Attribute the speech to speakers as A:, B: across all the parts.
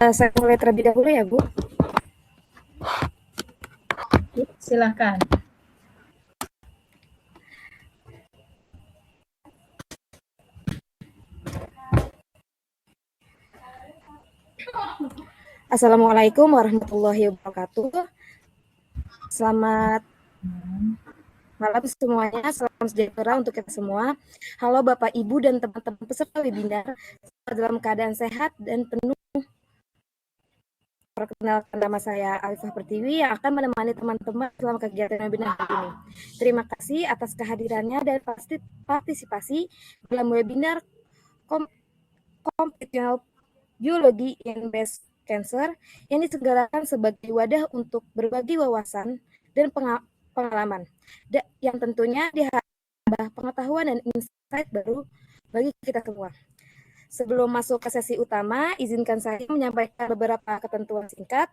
A: Saya mulai terlebih dahulu ya, Bu.
B: Silakan.
A: Assalamualaikum warahmatullahi wabarakatuh. Selamat malam semuanya, salam sejahtera untuk kita semua. Halo Bapak, Ibu, dan teman-teman peserta webinar, dalam keadaan sehat dan penuh. Perkenalkan, nama saya Alifah Pertiwi yang akan menemani teman-teman selama kegiatan webinar hari ini. Terima kasih atas kehadirannya dan partisipasi dalam webinar Computational Biology in Breast Cancer yang diselenggarakan sebagai wadah untuk berbagi wawasan dan pengalaman yang tentunya diharapkan pengetahuan dan insight baru bagi kita semua. Sebelum masuk ke sesi utama, izinkan saya menyampaikan beberapa ketentuan singkat.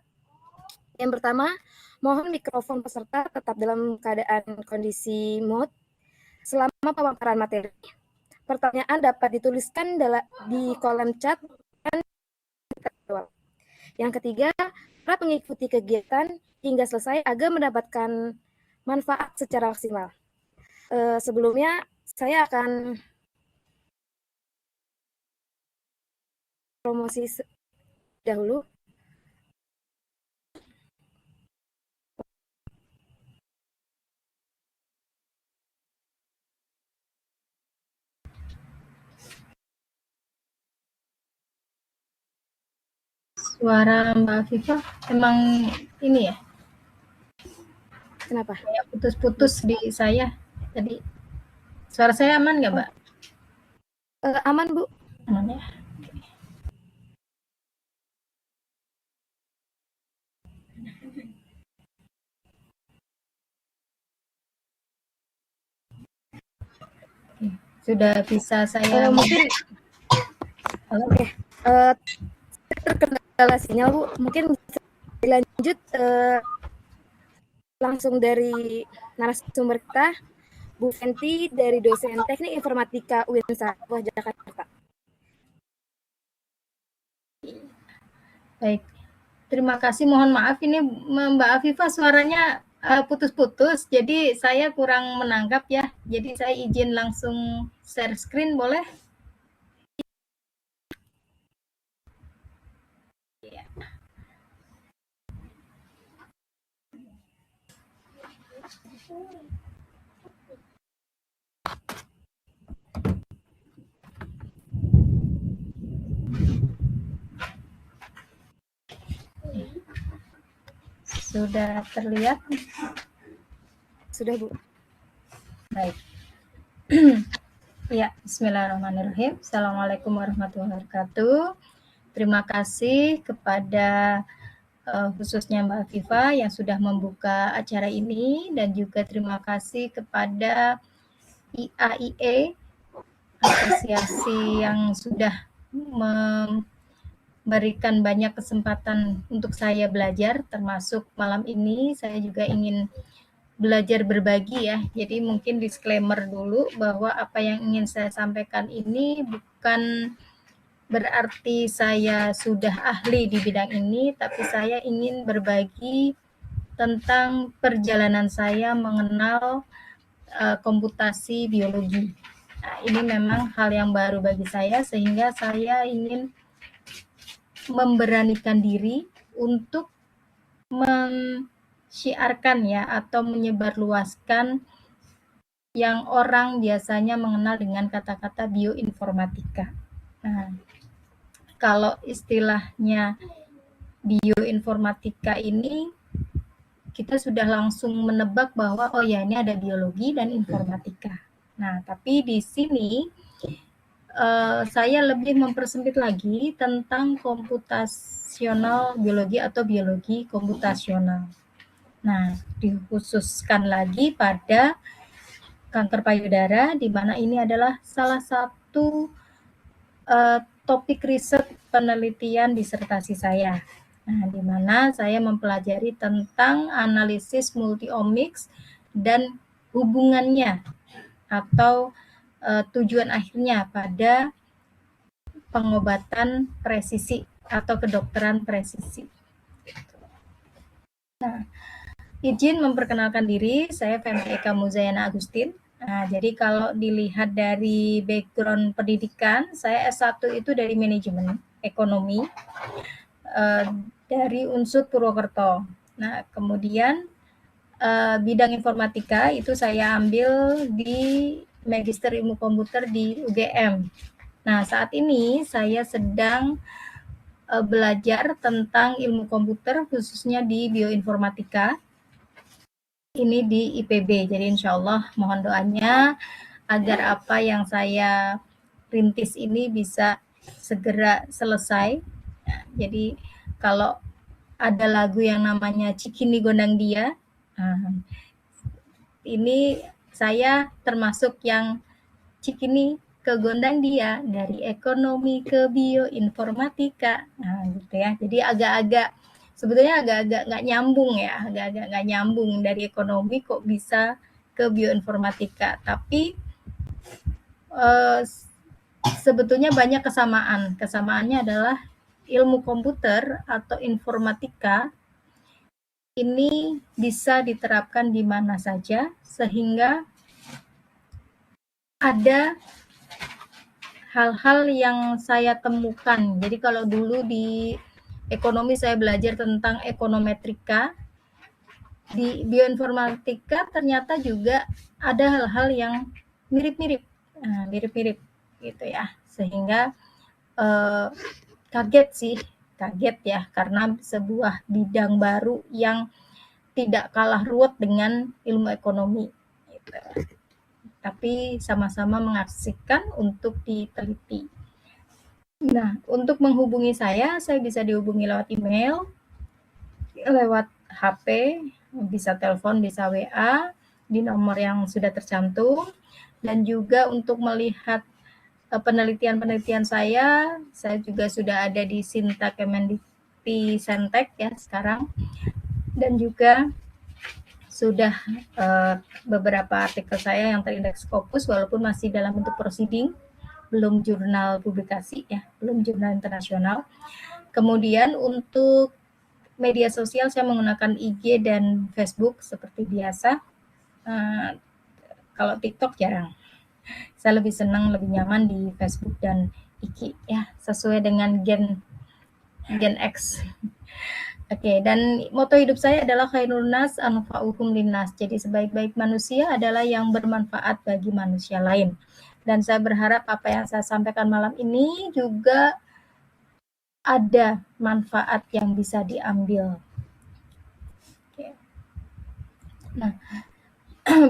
A: Yang pertama, mohon mikrofon peserta tetap dalam keadaan kondisi mute selama pemaparan materi. Pertanyaan dapat dituliskan di kolom chat dan kita jawab. Yang ketiga, para mengikuti kegiatan hingga selesai agar mendapatkan manfaat secara maksimal. Sebelumnya, saya akan promosi dahulu.
B: Suara Mbak Afifah emang ini ya?
A: Kenapa?
B: Kayak putus-putus di saya tadi. Suara saya aman nggak, Mbak?
A: Aman, Bu.
B: Aman ya. Sudah bisa saya
A: mungkin oke. Terkendala sinyal, Bu. Mungkin bisa dilanjut langsung dari narasumber kita, Bu Fenty dari dosen Teknik Informatika UIN Sarwa Jakarta.
B: Baik. Terima kasih. Mohon maaf ini Mbak Afifah suaranya putus-putus, jadi saya kurang menangkap ya. Jadi saya izin langsung share screen, boleh? Ya. Sudah terlihat?
A: Sudah, Bu.
B: Baik. Ya, bismillahirrahmanirrahim. Assalamualaikum warahmatullahi wabarakatuh. Terima kasih kepada khususnya Mbak Afifah yang sudah membuka acara ini, dan juga terima kasih kepada IAIE, asosiasi yang sudah memberikan banyak kesempatan untuk saya belajar, termasuk malam ini saya juga ingin belajar berbagi ya. Jadi mungkin disclaimer dulu bahwa apa yang ingin saya sampaikan ini bukan berarti saya sudah ahli di bidang ini, tapi saya ingin berbagi tentang perjalanan saya mengenal komputasi biologi. Nah, ini memang hal yang baru bagi saya, sehingga saya ingin memberanikan diri untuk mensyiarkan ya, atau menyebarluaskan yang orang biasanya mengenal dengan kata-kata bioinformatika. Nah, kalau istilahnya bioinformatika ini kita sudah langsung menebak bahwa oh ya, ini ada biologi dan informatika. Nah, tapi di sini saya lebih mempersempit lagi tentang komputasional biologi atau biologi komputasional. Nah, dikhususkan lagi pada kanker payudara, di mana ini adalah salah satu topik riset penelitian disertasi saya. Nah, di mana saya mempelajari tentang analisis multiomics dan hubungannya atau tujuan akhirnya pada pengobatan presisi atau kedokteran presisi. Nah, izin memperkenalkan diri, saya Fema Eka Muzayana Agustin. Nah, jadi kalau dilihat dari background pendidikan, saya S1 itu dari manajemen ekonomi dari Unsur Purwokerto. Nah, kemudian bidang informatika itu saya ambil di Magister Ilmu Komputer di UGM. Nah, saat ini saya sedang belajar tentang ilmu komputer khususnya di bioinformatika. Ini di IPB. Jadi insya Allah mohon doanya agar apa yang saya rintis ini bisa segera selesai. Nah, jadi kalau ada lagu yang namanya Cikini Gondang Dia, ini saya termasuk yang Cikini ke Gondang Dia dari ekonomi ke bioinformatika. Nah, gitu ya. Jadi agak-agak sebetulnya agak-agak nggak nyambung ya, agak-agak nggak nyambung dari ekonomi kok bisa ke bioinformatika. Tapi sebetulnya banyak kesamaan. Kesamaannya adalah ilmu komputer atau informatika ini bisa diterapkan di mana saja sehingga ada hal-hal yang saya temukan. Jadi kalau dulu di ekonomi saya belajar tentang ekonometrika, di bioinformatika ternyata juga ada hal-hal yang mirip-mirip, mirip-mirip gitu ya. Sehingga kaget ya karena sebuah bidang baru yang tidak kalah ruwet dengan ilmu ekonomi. Gitu. Tapi sama-sama mengasihkan untuk diteliti. Nah, untuk menghubungi saya bisa dihubungi lewat email, lewat HP, bisa telepon, bisa WA, di nomor yang sudah tercantum. Dan juga untuk melihat penelitian-penelitian saya juga sudah ada di Sinta Kemendikti Sentek ya sekarang. Dan juga sudah beberapa artikel saya yang terindeks Scopus walaupun masih dalam bentuk proceeding, belum jurnal publikasi ya, belum jurnal internasional. Kemudian untuk media sosial saya menggunakan IG dan Facebook seperti biasa. Kalau TikTok jarang. Saya lebih senang, lebih nyaman di Facebook dan IG ya, sesuai dengan gen X. Oke, dan moto hidup saya adalah khairun nas anfa'uhum linnas. Jadi sebaik-baik manusia adalah yang bermanfaat bagi manusia lain. Dan saya berharap apa yang saya sampaikan malam ini juga ada manfaat yang bisa diambil. Oke. Nah,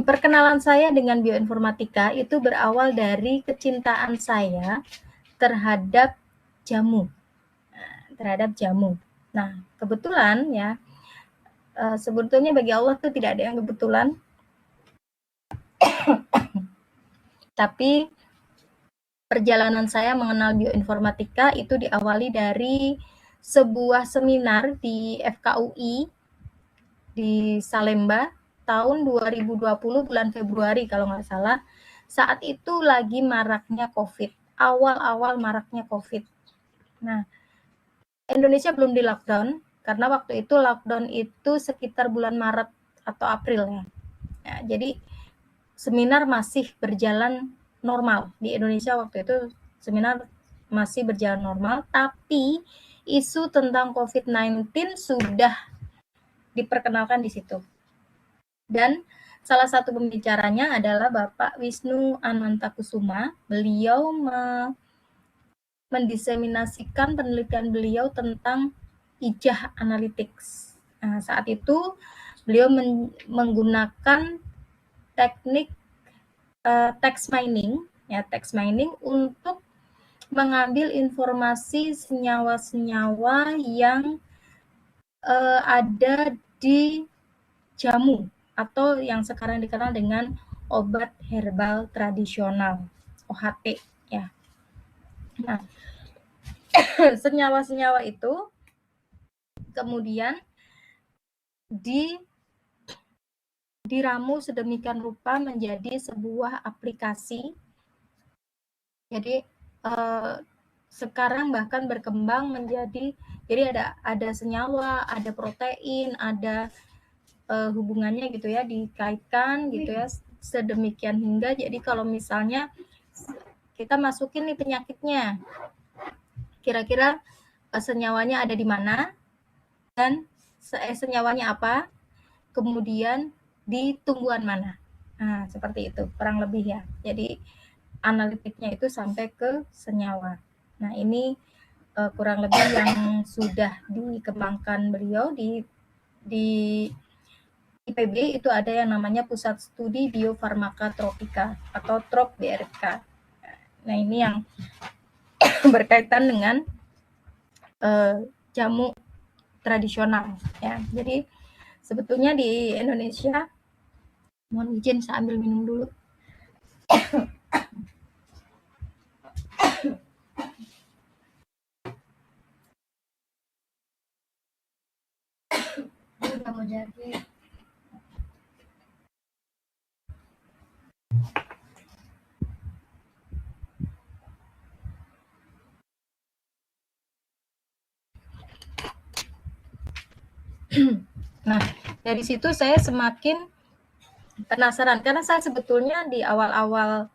B: perkenalan saya dengan bioinformatika itu berawal dari kecintaan saya terhadap jamu. Nah, kebetulan ya, sebetulnya bagi Allah tuh tidak ada yang kebetulan. Tapi perjalanan saya mengenal bioinformatika itu diawali dari sebuah seminar di FKUI di Salemba tahun 2020 bulan Februari kalau nggak salah. Saat itu lagi maraknya COVID, awal-awal maraknya COVID. Nah, Indonesia belum di lockdown karena waktu itu lockdown itu sekitar bulan Maret atau April ya. Nah, jadi seminar masih berjalan normal di Indonesia waktu itu, seminar masih berjalan normal, tapi isu tentang COVID-19 sudah diperkenalkan di situ. Dan salah satu pembicaranya adalah Bapak Wisnu Anantakusuma. Beliau mendiseminasikan penelitian beliau tentang ijah analytics. Nah, saat itu beliau menggunakan teknik text mining untuk mengambil informasi senyawa-senyawa yang ada di jamu atau yang sekarang dikenal dengan obat herbal tradisional OHT ya. Nah, senyawa-senyawa itu kemudian diramu sedemikian rupa menjadi sebuah aplikasi. Jadi sekarang bahkan berkembang menjadi, jadi ada senyawa, ada protein, ada hubungannya gitu ya, dikaitkan gitu ya, sedemikian hingga jadi kalau misalnya kita masukin nih penyakitnya, kira-kira senyawanya ada di mana dan senyawanya apa, kemudian di tumbuhan mana. Nah, seperti itu kurang lebih ya. Jadi analitiknya itu sampai ke senyawa. Nah, ini kurang lebih yang sudah dikembangkan beliau di IPB. Itu ada yang namanya Pusat Studi Biofarmakatropika atau TROP BRK. Nah, ini yang berkaitan dengan jamu tradisional ya. Jadi sebetulnya di Indonesia, mohon izin saya ambil minum dulu. Udah mau jadi. Nah, dari situ saya semakin penasaran karena saya sebetulnya di awal-awal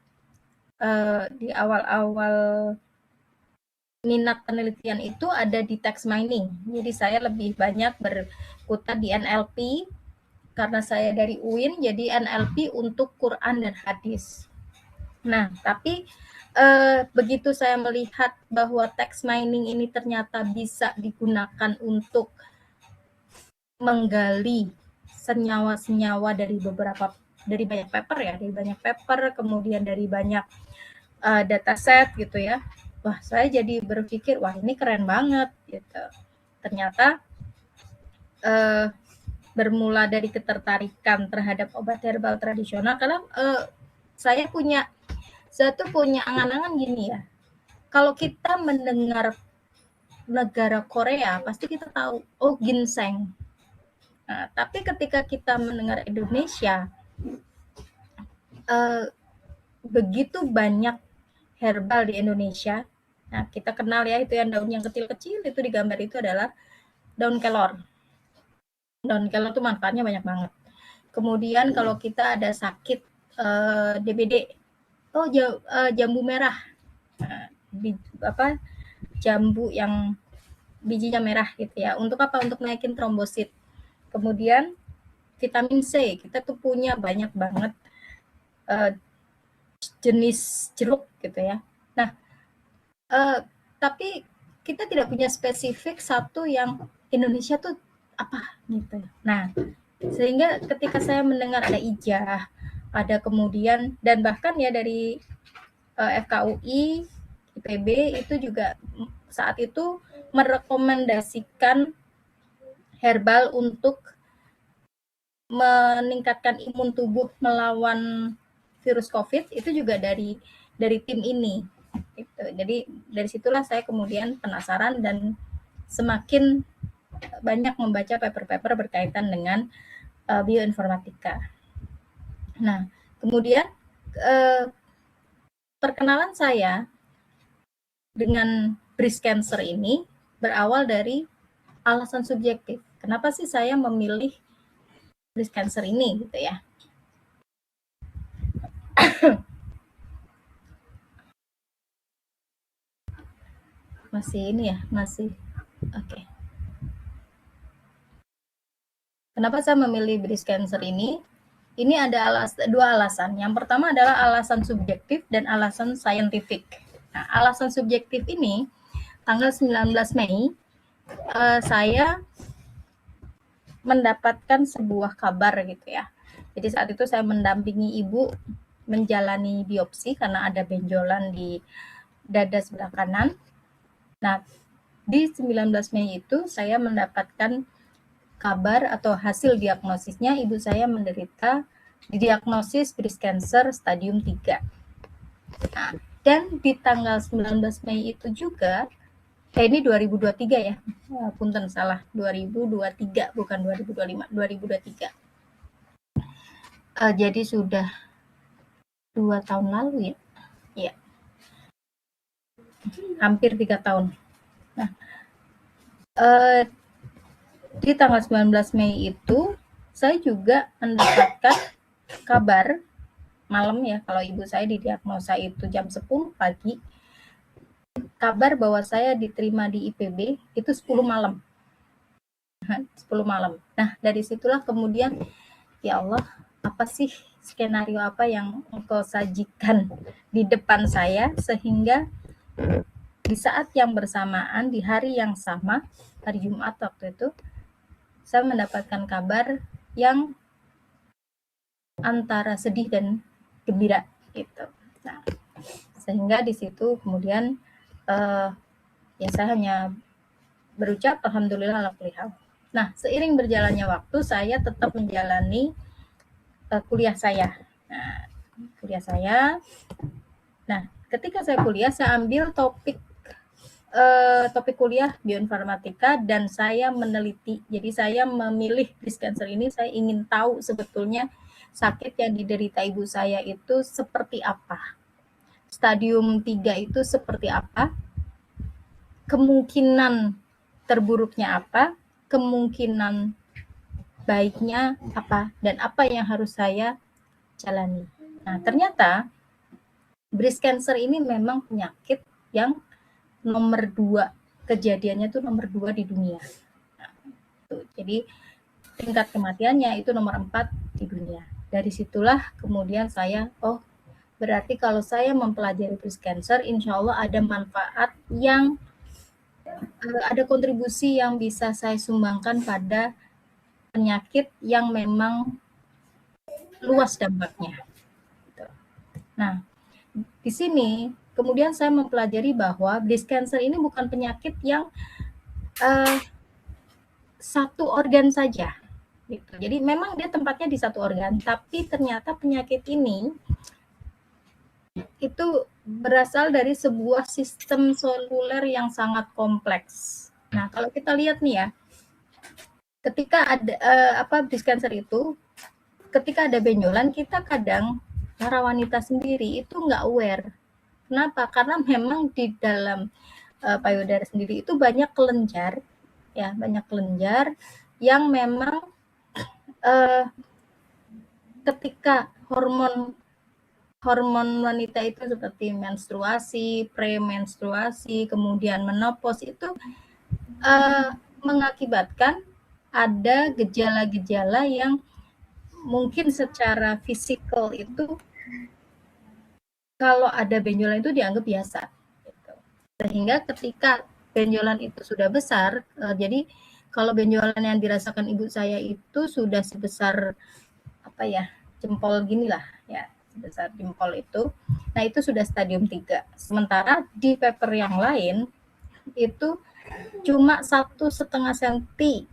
B: minat penelitian itu ada di text mining. Jadi saya lebih banyak berkutat di NLP karena saya dari UIN, jadi NLP untuk Quran dan hadis. Nah, tapi begitu saya melihat bahwa text mining ini ternyata bisa digunakan untuk menggali senyawa-senyawa dari banyak paper, kemudian dari banyak dataset gitu ya. Wah, saya jadi berpikir, wah ini keren banget gitu. Ternyata bermula dari ketertarikan terhadap obat herbal tradisional karena saya tuh punya angan-angan gini ya. Kalau kita mendengar negara Korea, pasti kita tahu, oh ginseng. Nah, tapi ketika kita mendengar Indonesia, begitu banyak herbal di Indonesia. Nah, kita kenal ya itu yang daun yang kecil-kecil itu di gambar itu adalah daun kelor. Daun kelor itu manfaatnya banyak banget. Kemudian kalau kita ada sakit DBD, oh jambu merah, jambu yang bijinya merah gitu ya. Untuk apa? Untuk naikin trombosit. Kemudian vitamin C, kita tuh punya banyak banget jenis jeruk gitu ya. Nah, tapi kita tidak punya spesifik satu yang Indonesia tuh apa gitu. Nah, sehingga ketika saya mendengar ada ijah, ada kemudian dan bahkan ya dari FKUI, IPB itu juga saat itu merekomendasikan herbal untuk meningkatkan imun tubuh melawan virus COVID itu juga dari tim ini. Gitu. Jadi dari situlah saya kemudian penasaran dan semakin banyak membaca paper-paper berkaitan dengan bioinformatika. Nah, kemudian perkenalan saya dengan breast cancer ini berawal dari alasan subjektif. Kenapa sih saya memilih breast cancer ini gitu ya? Masih ini ya, masih oke. Kenapa saya memilih breast cancer ini? Ini ada dua alasan. Yang pertama adalah alasan subjektif dan alasan saintifik. Nah, alasan subjektif ini tanggal 19 Mei saya mendapatkan sebuah kabar gitu ya. Jadi saat itu saya mendampingi ibu menjalani biopsi karena ada benjolan di dada sebelah kanan. Nah, di 19 Mei itu saya mendapatkan kabar atau hasil diagnosisnya ibu saya menderita didiagnosis breast cancer stadium 3. Nah, dan di tanggal 19 Mei itu juga ini 2023 ya. Punten salah, 2023 bukan 2025, 2023. Jadi sudah 2 tahun lalu ya. Iya. hampir 3 tahun. Nah, di tanggal 19 Mei itu saya juga mendapatkan kabar malam ya, kalau ibu saya didiagnosa itu jam 10 pagi, kabar bahwa saya diterima di IPB itu 10 malam. 10 malam. Nah, dari situlah kemudian, ya Allah, apa sih skenario apa yang engkau sajikan di depan saya, sehingga di saat yang bersamaan, di hari yang sama, hari Jumat waktu itu, saya mendapatkan kabar yang antara sedih dan gembira gitu. Nah, sehingga di situ kemudian ya saya hanya berucap alhamdulillah ala kulli hal. Nah, seiring berjalannya waktu saya tetap menjalani kuliah saya. Nah, kuliah saya. Nah, ketika saya kuliah saya ambil topik kuliah bioinformatika dan saya meneliti. Jadi saya memilih breast cancer ini, saya ingin tahu sebetulnya sakit yang diderita ibu saya itu seperti apa. Stadium 3 itu seperti apa? Kemungkinan terburuknya apa? Kemungkinan baiknya apa? Dan apa yang harus saya jalani. Nah, ternyata breast cancer ini memang penyakit yang nomor 2, kejadiannya itu nomor 2 di dunia. Nah, jadi tingkat kematiannya itu nomor 4 di dunia. Dari situlah kemudian saya, oh berarti kalau saya mempelajari breast cancer, insya Allah ada manfaat yang ada kontribusi yang bisa saya sumbangkan pada penyakit yang memang luas dampaknya. Nah, di sini kemudian saya mempelajari bahwa breast cancer ini bukan penyakit yang satu organ saja. Gitu. Jadi memang dia tempatnya di satu organ, tapi ternyata penyakit ini itu berasal dari sebuah sistem seluler yang sangat kompleks. Nah, kalau kita lihat nih ya, ketika ada breast cancer itu, ketika ada benjolan, kita kadang para wanita sendiri itu nggak aware. Kenapa? Karena memang di dalam payudara sendiri itu banyak kelenjar, ya, banyak kelenjar yang memang ketika hormon wanita itu seperti menstruasi, premenstruasi, kemudian menopause itu mengakibatkan ada gejala-gejala yang mungkin secara fisikal itu kalau ada benjolan itu dianggap biasa. Gitu. Sehingga ketika benjolan itu sudah besar, jadi kalau benjolan yang dirasakan ibu saya itu sudah sebesar apa ya, jempol gini lah ya, sebesar jempol itu. Nah, itu sudah stadium 3. Sementara di paper yang lain itu cuma 1,5 senti.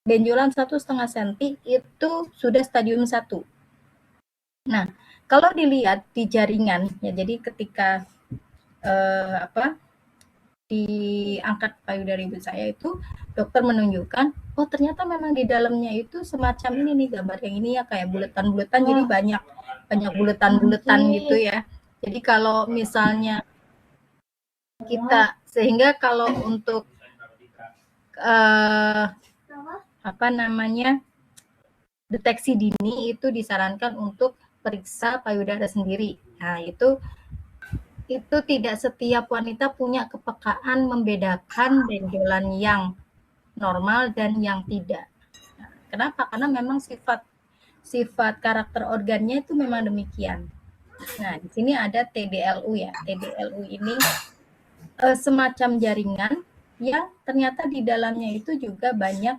B: Benjolan 1,5 senti itu sudah stadium 1. Nah, kalau dilihat di jaringan ya, jadi ketika diangkat payudara ibu saya itu dokter menunjukkan, oh ternyata memang di dalamnya itu semacam ini nih, gambar yang ini ya, kayak buletan-buletan, jadi banyak buletan-buletan gitu ya. Jadi kalau misalnya kita, sehingga kalau untuk deteksi dini itu disarankan untuk periksa payudara sendiri. Nah, itu tidak setiap wanita punya kepekaan membedakan benjolan yang normal dan yang tidak. Nah, kenapa? Karena memang sifat karakter organnya itu memang demikian. Nah, di sini ada TDLU ya. TDLU ini semacam jaringan yang ternyata di dalamnya itu juga banyak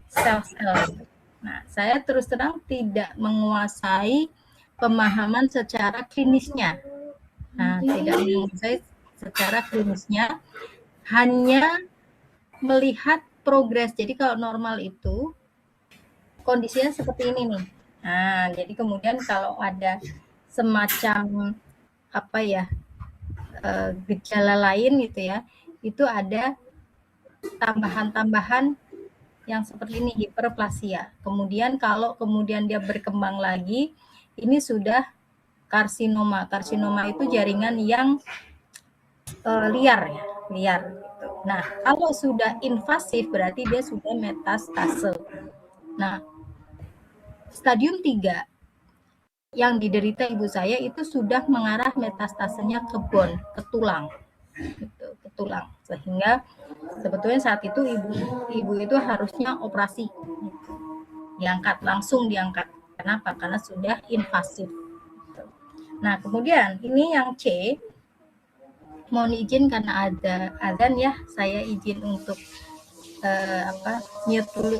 B: sel-sel. Nah, saya terus terang tidak menguasai pemahaman secara klinisnya. Nah, tidak menguasai secara klinisnya, hanya melihat progres. Jadi kalau normal itu kondisinya seperti ini nih. Nah, jadi kemudian kalau ada semacam gejala lain gitu ya, itu ada tambahan-tambahan yang seperti ini, hiperplasia. Kemudian kalau kemudian dia berkembang lagi, ini sudah karsinoma. Karsinoma itu jaringan yang liar ya, liar gitu. Nah, kalau sudah invasif berarti dia sudah metastase. Nah, stadium 3 yang diderita ibu saya itu sudah mengarah metastasenya ke bone, ke tulang. Gitu, ke tulang. Sehingga sebetulnya saat itu ibu itu harusnya operasi. Gitu. Diangkat, langsung diangkat. Kenapa? Karena sudah invasif. Gitu. Nah, kemudian ini yang C, mohon izin karena ada azan ya, saya izin untuk mute dulu.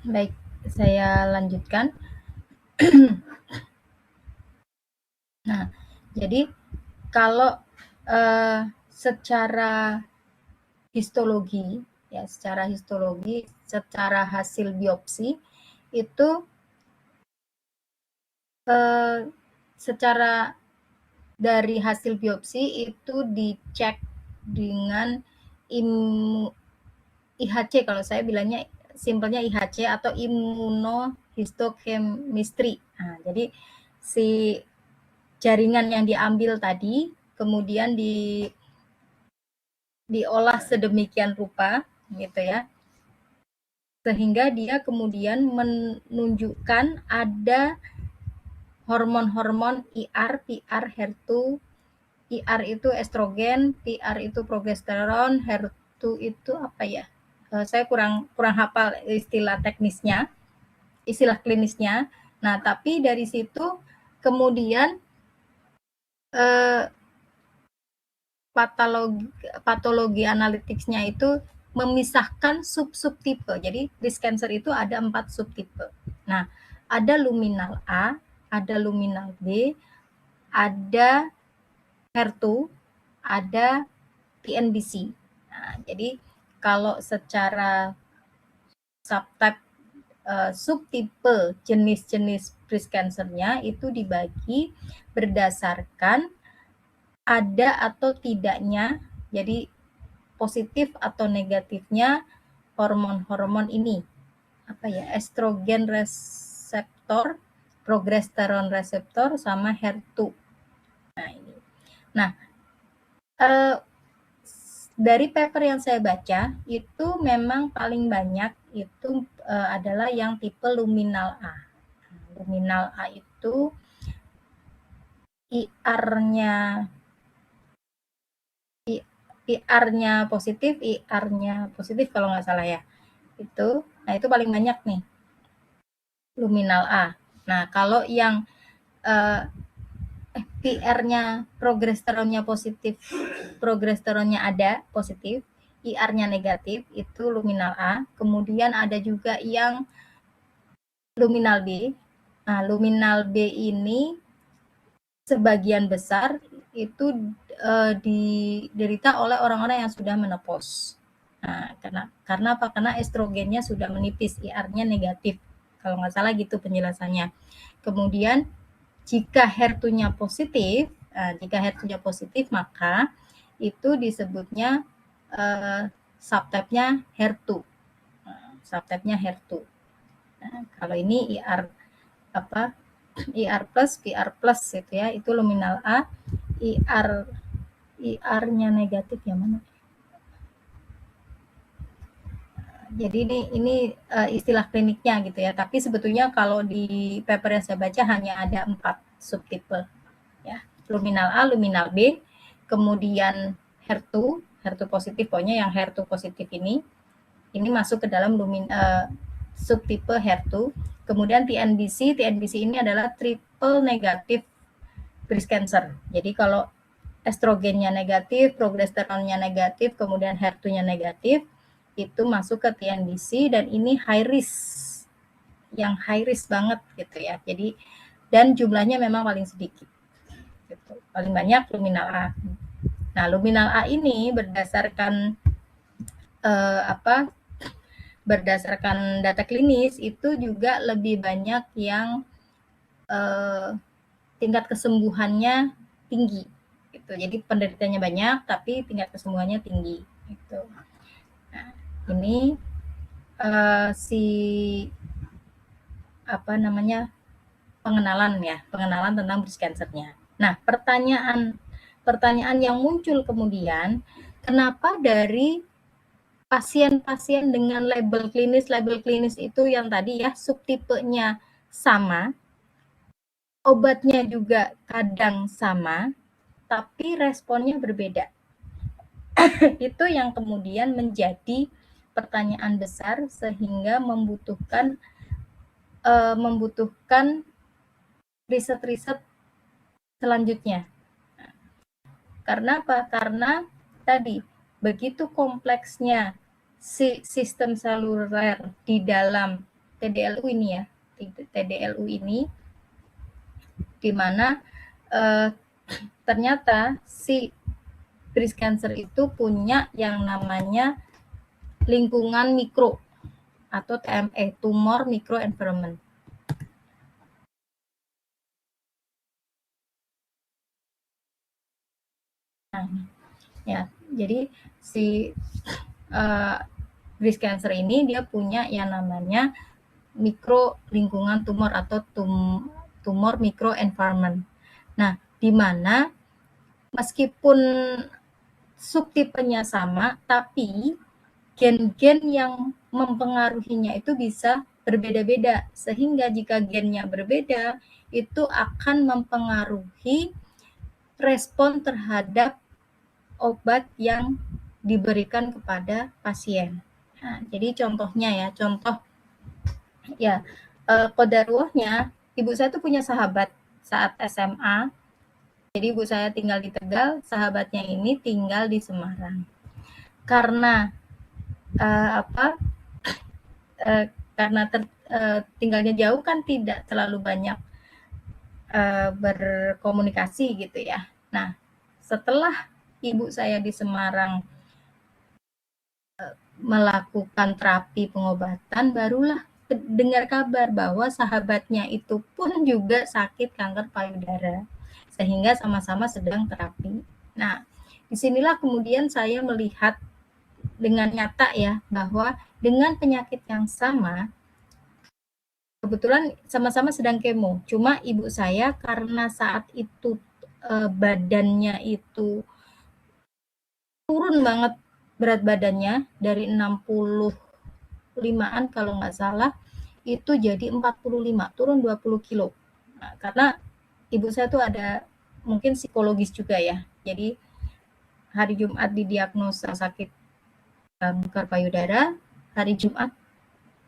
B: Baik, saya lanjutkan. Nah, jadi kalau secara histologi, ya secara hasil biopsi itu secara dari hasil biopsi itu dicek dengan IHC, kalau saya bilangnya simpelnya IHC atau immunohistochemistry. Nah, jadi si jaringan yang diambil tadi kemudian diolah sedemikian rupa gitu ya, sehingga dia kemudian menunjukkan ada hormon-hormon IR, PR, HER2. IR itu estrogen, PR itu progesteron, HER2 itu apa ya? Saya kurang hafal istilah teknisnya, istilah klinisnya. Nah, tapi dari situ kemudian patologi analitiknya itu memisahkan sub-subtipe. Jadi breast cancer itu ada 4 subtipe. Nah, ada luminal A, ada luminal B, ada HER2, ada TNBC. Nah, jadi kalau secara subtype subtipe jenis-jenis breast cancer-nya itu dibagi berdasarkan ada atau tidaknya, jadi positif atau negatifnya hormon-hormon ini. Apa ya? Estrogen reseptor, progesteron reseptor sama HER2. Nah, ini. Nah, dari paper yang saya baca itu memang paling banyak itu adalah yang tipe luminal A. Luminal A itu IR-nya IR-nya positif, IR-nya positif kalau nggak salah ya. Nah itu paling banyak nih, luminal A. Nah kalau yang PR-nya progesteronnya positif, progesteronnya ada positif, IR-nya negatif, itu luminal A. Kemudian ada juga yang luminal B. Nah, luminal B ini sebagian besar itu diderita oleh orang-orang yang sudah menopause. Nah, karena apa? Karena estrogennya sudah menipis, IR-nya negatif. Kalau nggak salah gitu penjelasannya. Kemudian jika HER2-nya positif, maka itu disebutnya subtype-nya HER2. Subtype-nya HER2. Nah, kalau ini IR plus, PR plus itu ya, itu luminal A. IR-nya negatif yang mana? Jadi ini istilah kliniknya gitu ya. Tapi sebetulnya kalau di paper yang saya baca hanya ada 4 subtipe ya. Luminal A, luminal B, kemudian HER2 positif, pokoknya yang HER2 positif ini masuk ke dalam subtipe HER2. Kemudian TNBC ini adalah triple negatif breast cancer. Jadi kalau estrogennya negatif, progesteronnya negatif, kemudian HER2-nya negatif, itu masuk ke TNBC dan ini high risk, yang high risk banget gitu ya. Jadi dan jumlahnya memang paling sedikit. Gitu. Paling banyak luminal A. Nah, luminal A ini berdasarkan berdasarkan data klinis itu juga lebih banyak yang tingkat kesembuhannya tinggi. Gitu. Jadi penderitanya banyak, tapi tingkat kesembuhannya tinggi. Gitu. Nah, ini pengenalan tentang breast cancer-nya. Nah, pertanyaan yang muncul kemudian, kenapa dari pasien-pasien dengan label klinis itu yang tadi ya subtipenya sama, obatnya juga kadang sama, tapi responnya berbeda. Itu yang kemudian menjadi pertanyaan besar sehingga membutuhkan riset-riset selanjutnya. Karena apa? Karena tadi begitu kompleksnya sistem seluler di dalam TDLU ini ya, di mana ternyata si breast cancer itu punya yang namanya lingkungan mikro atau TME, tumor microenvironment. Nah, ya, jadi si breast cancer ini dia punya yang namanya mikro lingkungan tumor atau tumor microenvironment. Nah, di mana meskipun subtipenya sama, tapi gen-gen yang mempengaruhinya itu bisa berbeda-beda. Sehingga jika gennya berbeda, itu akan mempengaruhi respon terhadap obat yang diberikan kepada pasien. Nah, jadi contohnya ya, qadarullah ibu saya tuh punya sahabat saat SMA. Jadi ibu saya tinggal di Tegal, sahabatnya ini tinggal di Semarang. Karena tinggalnya jauh kan tidak terlalu banyak berkomunikasi gitu ya. Nah, setelah ibu saya di Semarang melakukan terapi pengobatan, barulah dengar kabar bahwa sahabatnya itu pun juga sakit kanker payudara, sehingga sama-sama sedang terapi. Nah, disinilah kemudian saya melihat dengan nyata ya, bahwa dengan penyakit yang sama, kebetulan sama-sama sedang kemo, cuma ibu saya karena saat itu badannya itu turun banget berat badannya dari 65-an kalau nggak salah, itu jadi 45, turun 20 kilo. Nah, karena ibu saya tuh ada mungkin psikologis juga ya, jadi hari Jumat didiagnosa sakit kanker payudara, hari Jumat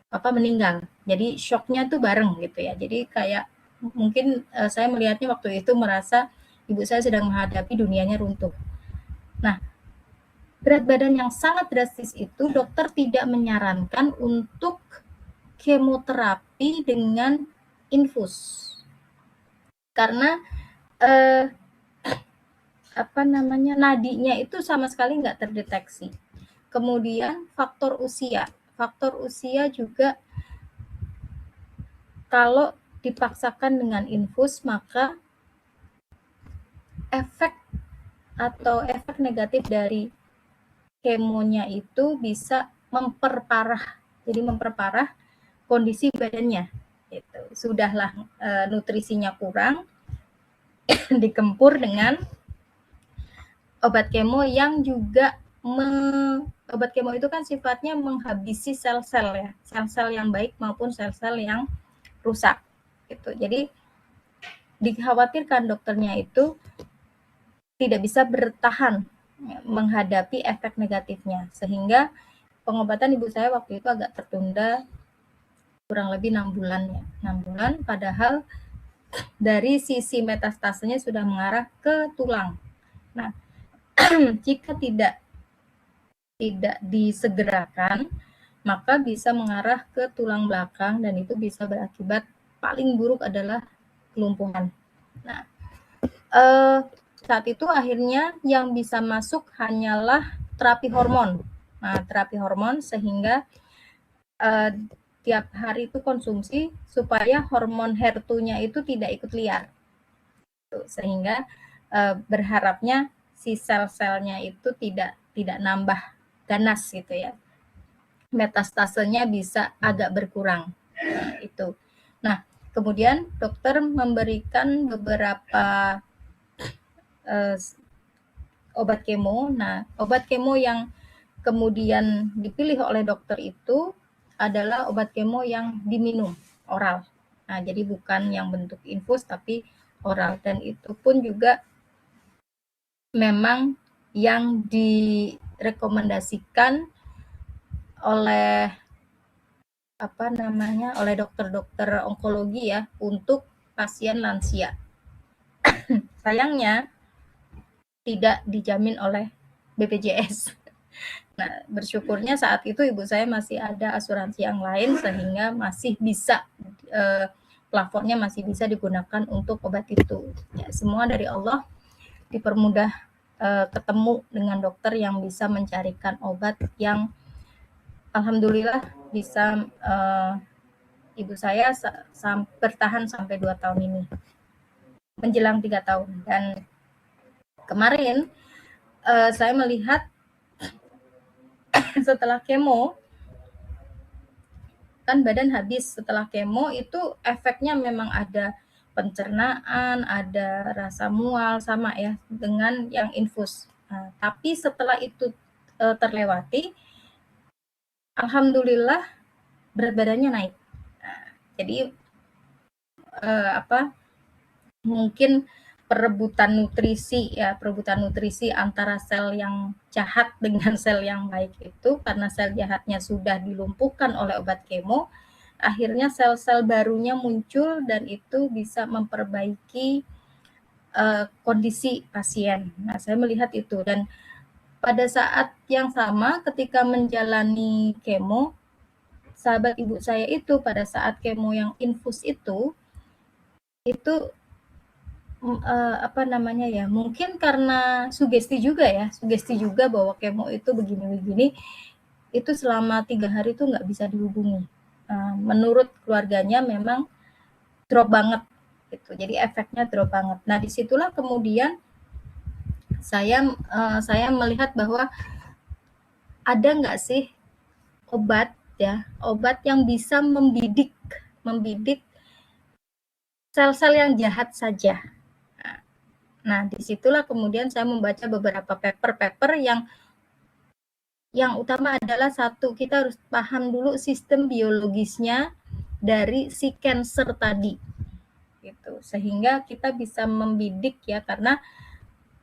B: papa meninggal. Jadi shocknya tuh bareng gitu ya. Jadi kayak mungkin saya melihatnya waktu itu merasa ibu saya sedang menghadapi dunianya runtuh. Nah, berat badan yang sangat drastis itu dokter tidak menyarankan untuk kemoterapi dengan infus. Karena nadinya itu sama sekali nggak terdeteksi. Kemudian faktor usia juga kalau dipaksakan dengan infus maka efek negatif dari kemonya itu bisa memperparah kondisi badannya. Gitu. Sudahlah nutrisinya kurang, dikempur dengan obat kemo yang juga obat kemo itu kan sifatnya menghabisi sel-sel ya, sel-sel yang baik maupun sel-sel yang rusak gitu. Jadi dikhawatirkan dokternya itu tidak bisa bertahan menghadapi efek negatifnya, sehingga pengobatan ibu saya waktu itu agak tertunda kurang lebih 6 bulan ya. 6 bulan padahal dari sisi metastasenya sudah mengarah ke tulang. Nah, jika tidak disegerakan, maka bisa mengarah ke tulang belakang dan itu bisa berakibat paling buruk adalah kelumpuhan. Nah, saat itu akhirnya yang bisa masuk hanyalah terapi hormon. Nah, terapi hormon sehingga tiap hari itu konsumsi supaya hormon HER2-nya itu tidak ikut liar. Sehingga berharapnya si sel-selnya itu tidak nambah ganas gitu ya. Metastasenya bisa agak berkurang. Itu. Nah, kemudian dokter memberikan beberapa obat kemo. Nah, obat kemo yang kemudian dipilih oleh dokter itu adalah obat kemo yang diminum oral. Nah, jadi bukan yang bentuk infus tapi oral, dan itu pun juga memang yang direkomendasikan oleh oleh dokter-dokter onkologi ya untuk pasien lansia. Sayangnya tidak dijamin oleh BPJS. Nah, bersyukurnya saat itu ibu saya masih ada asuransi yang lain sehingga masih bisa plafonnya masih bisa digunakan untuk obat itu. Ya, semua dari Allah, dipermudah ketemu dengan dokter yang bisa mencarikan obat yang alhamdulillah bisa ibu saya bertahan sampai 2 tahun ini, menjelang 3 tahun. Dan kemarin saya melihat setelah kemo, kan badan habis setelah kemo itu efeknya memang ada pencernaan, ada rasa mual sama ya dengan yang infus. Nah, tapi setelah itu terlewati, alhamdulillah berat badannya naik. Nah, jadi mungkin perebutan nutrisi antara sel yang jahat dengan sel yang baik itu, karena sel jahatnya sudah dilumpuhkan oleh obat kemo, akhirnya sel-sel barunya muncul dan itu bisa memperbaiki kondisi pasien. Nah, saya melihat itu, dan pada saat yang sama ketika menjalani kemo, sahabat ibu saya itu pada saat kemo yang infus itu mungkin karena sugesti juga bahwa kemo itu begini-begini, itu selama 3 hari itu nggak bisa dihubungi. Menurut keluarganya memang drop banget gitu, jadi efeknya drop banget. Nah, disitulah kemudian saya melihat bahwa ada nggak sih obat yang bisa membidik sel-sel yang jahat saja. Nah, disitulah kemudian saya membaca beberapa paper yang utama adalah satu, kita harus paham dulu sistem biologisnya dari si cancer tadi, gitu. Sehingga kita bisa membidik ya, karena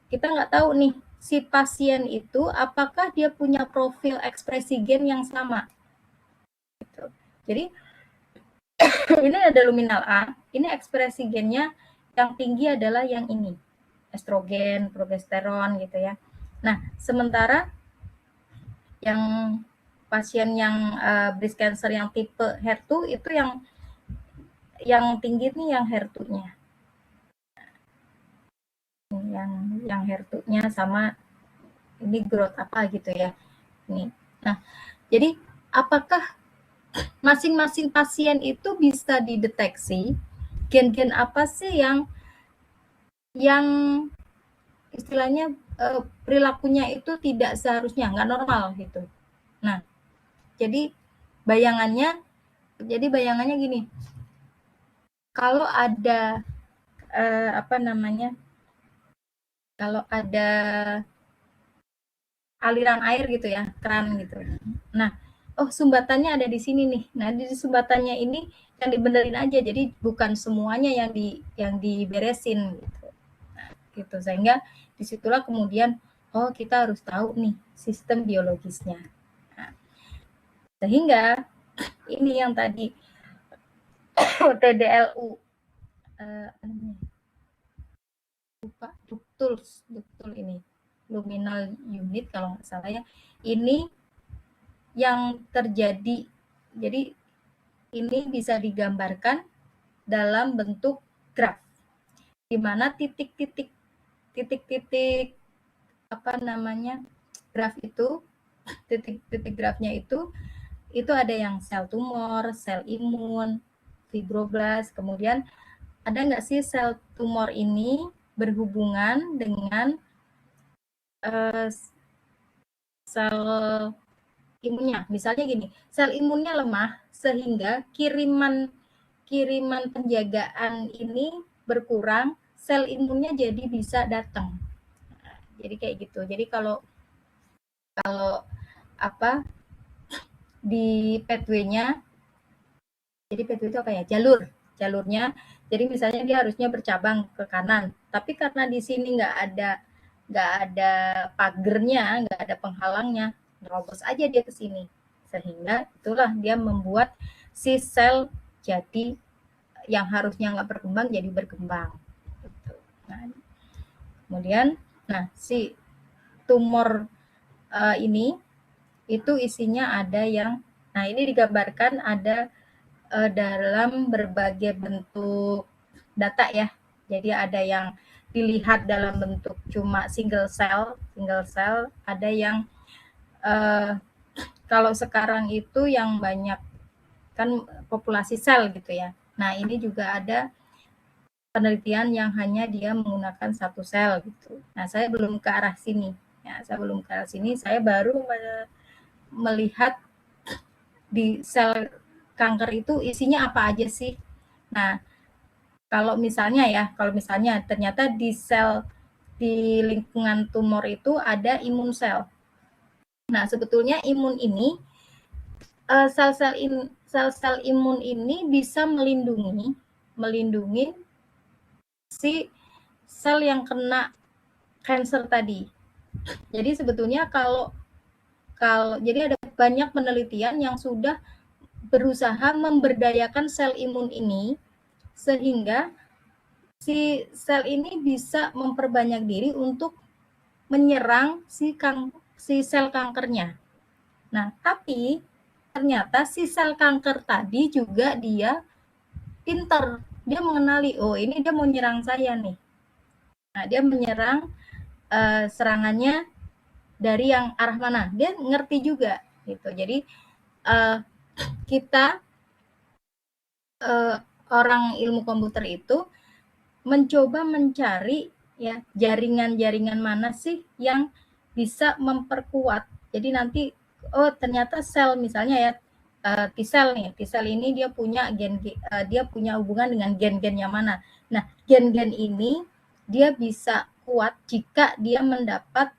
B: kita nggak tahu nih si pasien itu apakah dia punya profil ekspresi gen yang sama. Gitu. Jadi ini ada luminal A, ini ekspresi gennya yang tinggi adalah yang ini, estrogen, progesteron gitu ya. Nah, sementara yang pasien yang breast cancer yang tipe HER2 itu yang tinggi nih yang HER2-nya. Yang HER2-nya sama ini growth apa gitu ya. Ini. Nah, jadi apakah masing-masing pasien itu bisa dideteksi gen-gen apa sih yang istilahnya perilakunya itu tidak seharusnya, nggak normal gitu. Nah, jadi bayangannya gini, kalau ada kalau ada aliran air gitu ya, keran gitu. Nah, oh sumbatannya ada di sini nih. Nah, di sumbatannya ini yang dibenerin aja. Jadi bukan semuanya yang diberesin gitu. Nah, gitu. Sehingga disitulah kemudian oh kita harus tahu nih sistem biologisnya. Nah, sehingga ini yang tadi TDLU lupa betul ini luminal unit kalau nggak salah ya. Ini yang terjadi. Jadi ini bisa digambarkan dalam bentuk graf, di mana titik-titik graf itu, titik-titik grafnya itu ada yang sel tumor, sel imun, fibroblast, kemudian ada nggak sih sel tumor ini berhubungan dengan sel imunnya. Misalnya gini, sel imunnya lemah sehingga kiriman penjagaan ini berkurang, sel imunnya jadi bisa datang. Nah, jadi kayak gitu. Jadi kalau di pathway-nya, jadi pathway itu apa ya? Jalurnya. Jadi misalnya dia harusnya bercabang ke kanan, tapi karena di sini nggak ada pagernya, nggak ada penghalangnya, nerobos aja dia ke sini. Sehingga itulah dia membuat si sel jadi yang harusnya nggak berkembang jadi berkembang. Gitu. Nah, kemudian, si tumor ini itu isinya ada yang, ini digambarkan ada dalam berbagai bentuk data ya. Jadi ada yang dilihat dalam bentuk cuma single cell, ada yang kalau sekarang itu yang banyak kan populasi sel gitu ya. Nah, ini juga ada penelitian yang hanya dia menggunakan satu sel gitu. Nah, saya belum ke arah sini. Ya, saya baru melihat di sel kanker itu isinya apa aja sih. Nah, kalau misalnya ternyata di sel di lingkungan tumor itu ada imun sel. Nah, sebetulnya imun ini sel-sel imun ini bisa melindungi si sel yang kena cancer tadi. Jadi sebetulnya kalau jadi ada banyak penelitian yang sudah berusaha memberdayakan sel imun ini sehingga si sel ini bisa memperbanyak diri untuk menyerang si sel kankernya. Nah, tapi ternyata si sel kanker tadi juga dia pinter, dia mengenali, oh ini dia mau nyerang saya nih. Nah, dia menyerang serangannya dari yang arah mana, dia ngerti juga gitu. Jadi kita orang ilmu komputer itu mencoba mencari ya jaringan-jaringan mana sih yang bisa memperkuat. Jadi nanti oh ternyata sel misalnya ya T-sel ini dia punya hubungan dengan gen-gen yang mana. Nah, gen-gen ini dia bisa kuat jika dia mendapat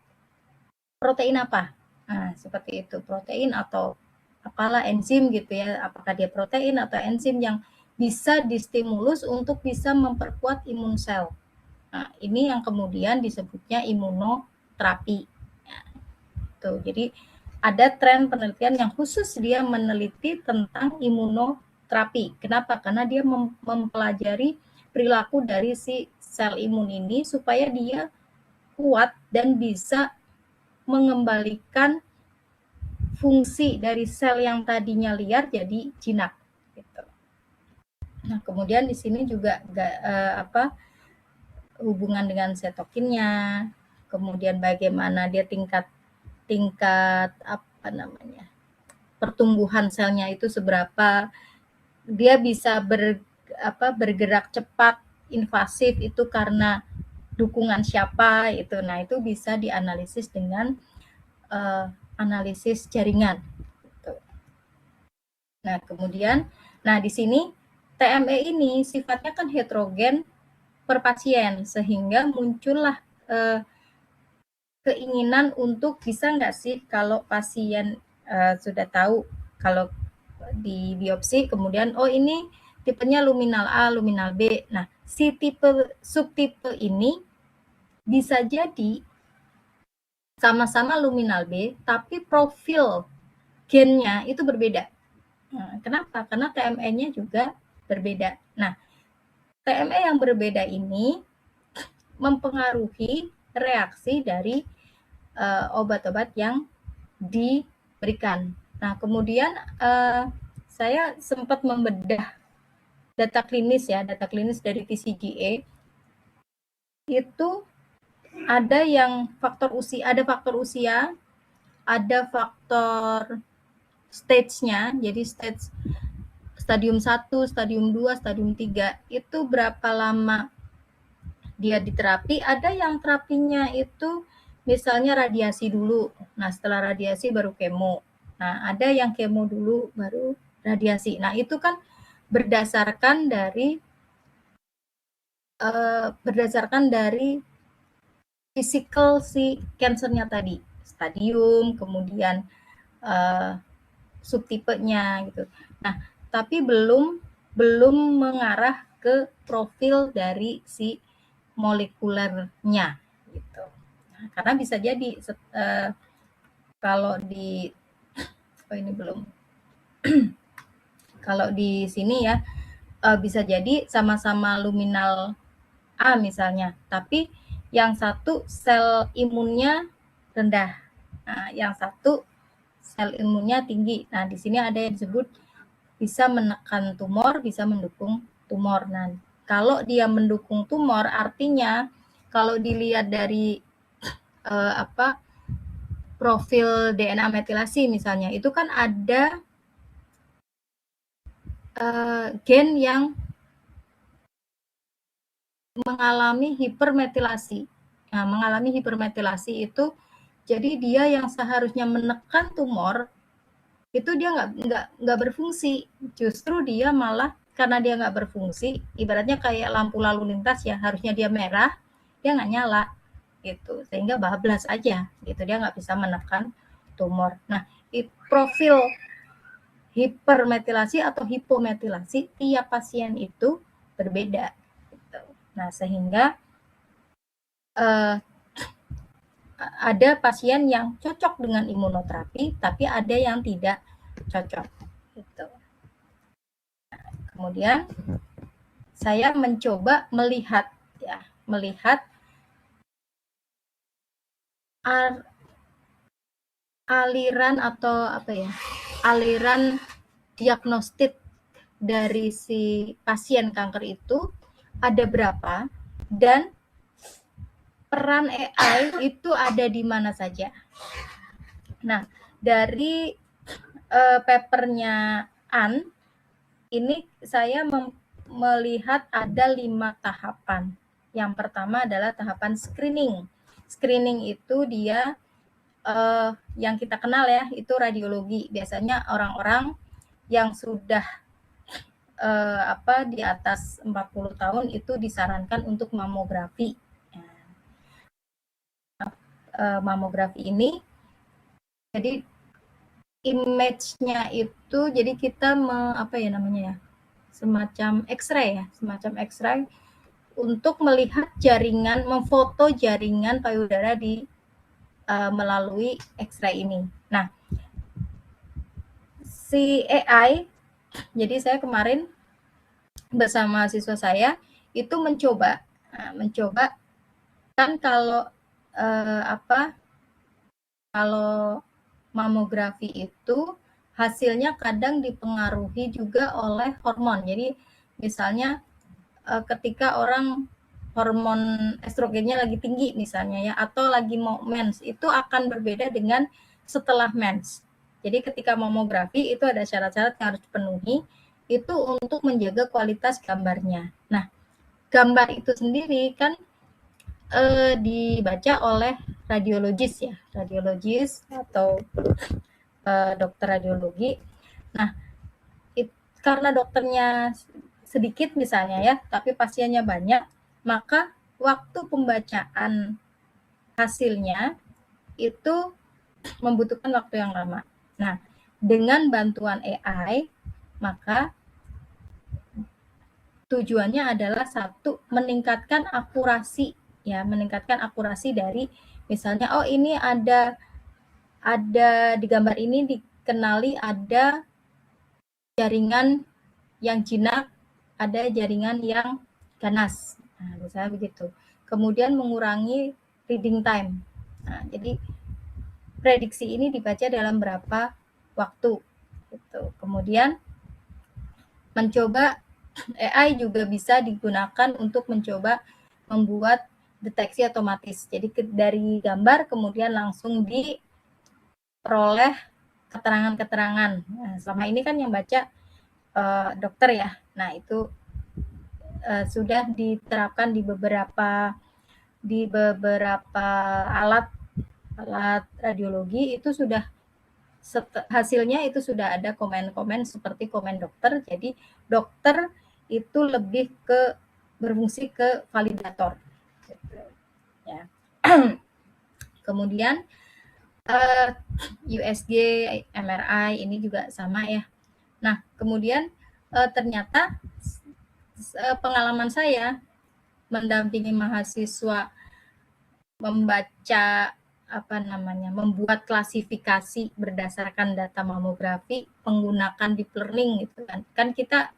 B: protein apa. Nah, seperti itu, protein atau apalah enzim gitu ya, apakah dia protein atau enzim yang bisa distimulus untuk bisa memperkuat imun sel. Nah, ini yang kemudian disebutnya imunoterapi. Tuh, jadi ada tren penelitian yang khusus dia meneliti tentang imunoterapi. Kenapa? Karena dia mempelajari perilaku dari si sel imun ini supaya dia kuat dan bisa mengembalikan fungsi dari sel yang tadinya liar jadi jinak. Gitu. Nah, kemudian di sini juga hubungan dengan setokinnya, kemudian bagaimana dia tingkat pertumbuhan selnya itu seberapa, dia bisa bergerak cepat, invasif itu karena dukungan siapa itu. Nah, itu bisa dianalisis dengan analisis jaringan. Gitu. Nah, kemudian, di sini TME ini sifatnya kan heterogen per pasien, sehingga muncullah keinginan untuk bisa nggak sih kalau pasien sudah tahu kalau di biopsi kemudian ini tipenya luminal A, luminal B. Nah, si subtipe ini bisa jadi sama-sama luminal B, tapi profil gennya itu berbeda. Nah, kenapa? Karena TME-nya juga berbeda. Nah, TME yang berbeda ini mempengaruhi reaksi dari obat-obat yang diberikan. Nah, kemudian saya sempat membedah data klinis dari TCGA. Itu ada yang faktor usia, ada faktor stage-nya, jadi stadium 1, stadium 2, stadium 3, itu berapa lama dia diterapi. Ada yang terapinya itu misalnya radiasi dulu, nah setelah radiasi baru kemo. Nah, ada yang kemo dulu baru radiasi. Nah, itu kan berdasarkan dari physical si cancernya tadi, stadium, kemudian subtipenya gitu. Nah, tapi belum mengarah ke profil dari si molekulernya gitu. Nah, karena bisa jadi kalau di ini belum kalau di sini ya bisa jadi sama-sama luminal A misalnya, tapi yang satu sel imunnya rendah, nah, yang satu sel imunnya tinggi. Nah, di sini ada yang disebut bisa menekan tumor, bisa mendukung tumor. Nah, kalau dia mendukung tumor, artinya kalau dilihat dari profil DNA metilasi misalnya, itu kan ada gen yang mengalami hipermetilasi. Nah, mengalami hipermetilasi itu jadi dia yang seharusnya menekan tumor itu dia nggak berfungsi. Justru dia malah karena dia nggak berfungsi, ibaratnya kayak lampu lalu lintas ya, harusnya dia merah, dia nggak nyala gitu, sehingga bablas aja gitu, dia nggak bisa menekan tumor. Nah, profil hipermetilasi atau hipometilasi tiap pasien itu berbeda. Gitu. Nah, sehingga ada pasien yang cocok dengan imunoterapi, tapi ada yang tidak cocok. Gitu. Nah, kemudian saya mencoba melihat aliran diagnostik dari si pasien kanker itu ada berapa dan peran AI itu ada di mana saja. Nah, dari papernya An, ini saya melihat ada 5 tahapan. Yang pertama adalah tahapan screening. Screening itu dia yang kita kenal ya, itu radiologi. Biasanya orang-orang yang sudah di atas 40 tahun itu disarankan untuk mamografi. Mamografi ini jadi image-nya itu jadi kita semacam X-ray untuk melihat jaringan, memfoto jaringan payudara di melalui X-ray ini. Nah, si AI, jadi saya kemarin bersama siswa saya itu mencoba kan kalau kalau mamografi itu hasilnya kadang dipengaruhi juga oleh hormon. Jadi misalnya ketika orang hormon estrogennya lagi tinggi misalnya ya, atau lagi mau mens, itu akan berbeda dengan setelah mens. Jadi ketika mamografi itu ada syarat-syarat yang harus dipenuhi itu untuk menjaga kualitas gambarnya. Nah, gambar itu sendiri kan dibaca oleh radiologis ya, radiologis atau dokter radiologi. Nah, karena dokternya sedikit misalnya ya, tapi pasiennya banyak, maka waktu pembacaan hasilnya itu membutuhkan waktu yang lama. Nah, dengan bantuan AI, maka tujuannya adalah satu, meningkatkan akurasi ya, meningkatkan akurasi dari misalnya oh ini ada di gambar ini dikenali ada jaringan yang jinak, ada jaringan yang ganas. Nah, misalnya begitu. Kemudian mengurangi reading time. Nah, jadi prediksi ini dibaca dalam berapa waktu. Gitu. Kemudian mencoba AI juga bisa digunakan untuk mencoba membuat deteksi otomatis. Jadi dari gambar kemudian langsung diperoleh keterangan-keterangan. Nah, selama ini kan yang baca dokter ya. Nah, itu sudah diterapkan di beberapa alat radiologi itu sudah hasilnya itu sudah ada komen-komen seperti komen dokter. Jadi dokter itu lebih ke berfungsi ke validator. Ya. Kemudian USG, MRI ini juga sama ya. Nah, kemudian ternyata pengalaman saya mendampingi mahasiswa membaca membuat klasifikasi berdasarkan data mamografi menggunakan deep learning gitu kan. Kan kita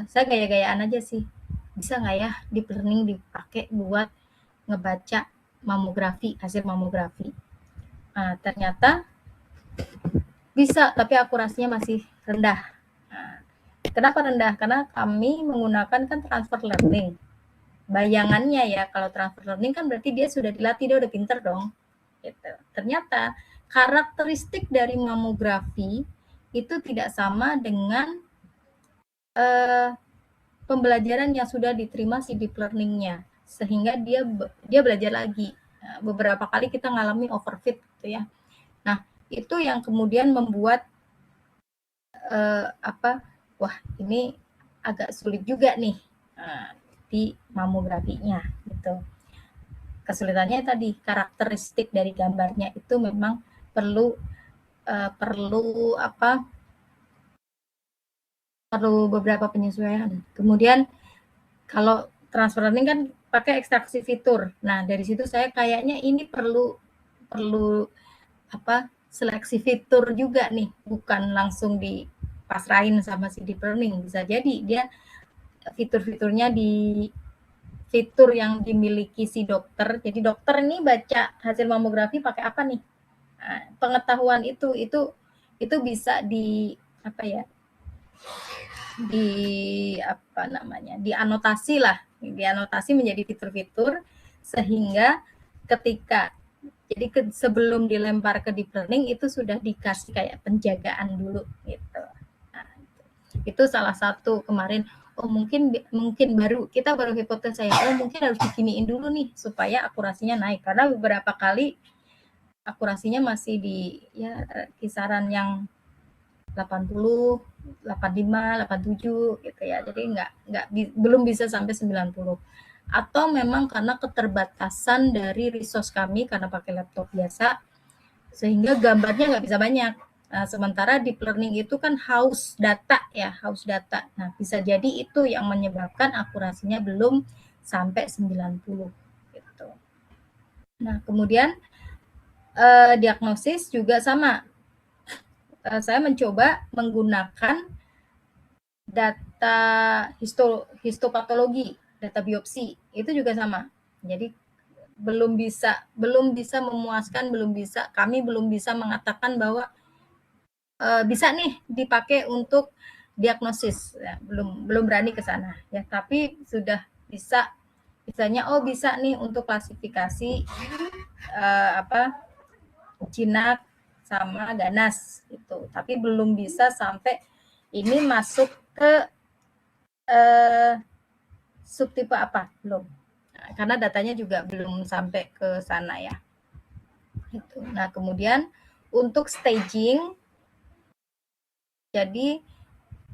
B: saya gaya-gayaan aja sih. Bisa nggak ya deep learning dipakai buat ngebaca mamografi, hasil mamografi. Nah, ternyata bisa, tapi akurasinya masih rendah. Nah, kenapa rendah? Karena kami menggunakan kan transfer learning. Bayangannya ya, kalau transfer learning kan berarti dia sudah dilatih, dia udah pinter dong. Gitu. Ternyata karakteristik dari mamografi itu tidak sama dengan pembelajaran yang sudah diterima si deep learning-nya, sehingga dia belajar lagi. Nah, beberapa kali kita ngalami overfit gitu ya. Nah, itu yang kemudian membuat wah ini agak sulit juga nih di mamografinya gitu. Kesulitannya tadi karakteristik dari gambarnya itu memang perlu beberapa penyesuaian. Kemudian kalau transfer learning kan pakai ekstraksi fitur. Nah, dari situ saya kayaknya ini perlu seleksi fitur juga nih, bukan langsung dipasrahin sama si deep learning. Bisa jadi dia fitur-fiturnya di fitur yang dimiliki si dokter. Jadi dokter ini baca hasil mamografi pakai apa nih? Nah, pengetahuan itu bisa dianotasi lah, dianotasi menjadi fitur-fitur sehingga ketika sebelum dilempar ke deep learning itu sudah dikasih kayak penjagaan dulu gitu. Nah, itu salah satu kemarin mungkin baru hipotesa mungkin harus diginiin dulu nih supaya akurasinya naik, karena beberapa kali akurasinya masih di kisaran yang 80, 85, 87 gitu ya. Jadi belum bisa sampai 90. Atau memang karena keterbatasan dari resource kami karena pakai laptop biasa sehingga gambarnya nggak bisa banyak. Nah, sementara deep learning itu kan haus data. Nah, bisa jadi itu yang menyebabkan akurasinya belum sampai 90 gitu. Nah, kemudian diagnosis juga sama. Saya mencoba menggunakan data histopatologi, data biopsi, itu juga sama. Jadi belum bisa memuaskan, kami belum bisa mengatakan bahwa bisa nih dipakai untuk diagnosis, ya, belum berani ke sana ya, tapi sudah bisa, misalnya bisa nih untuk klasifikasi jinak sama ganas gitu, tapi belum bisa sampai ini masuk ke subtipe apa, belum. Nah, karena datanya juga belum sampai ke sana ya. Gitu. Nah, kemudian untuk staging, jadi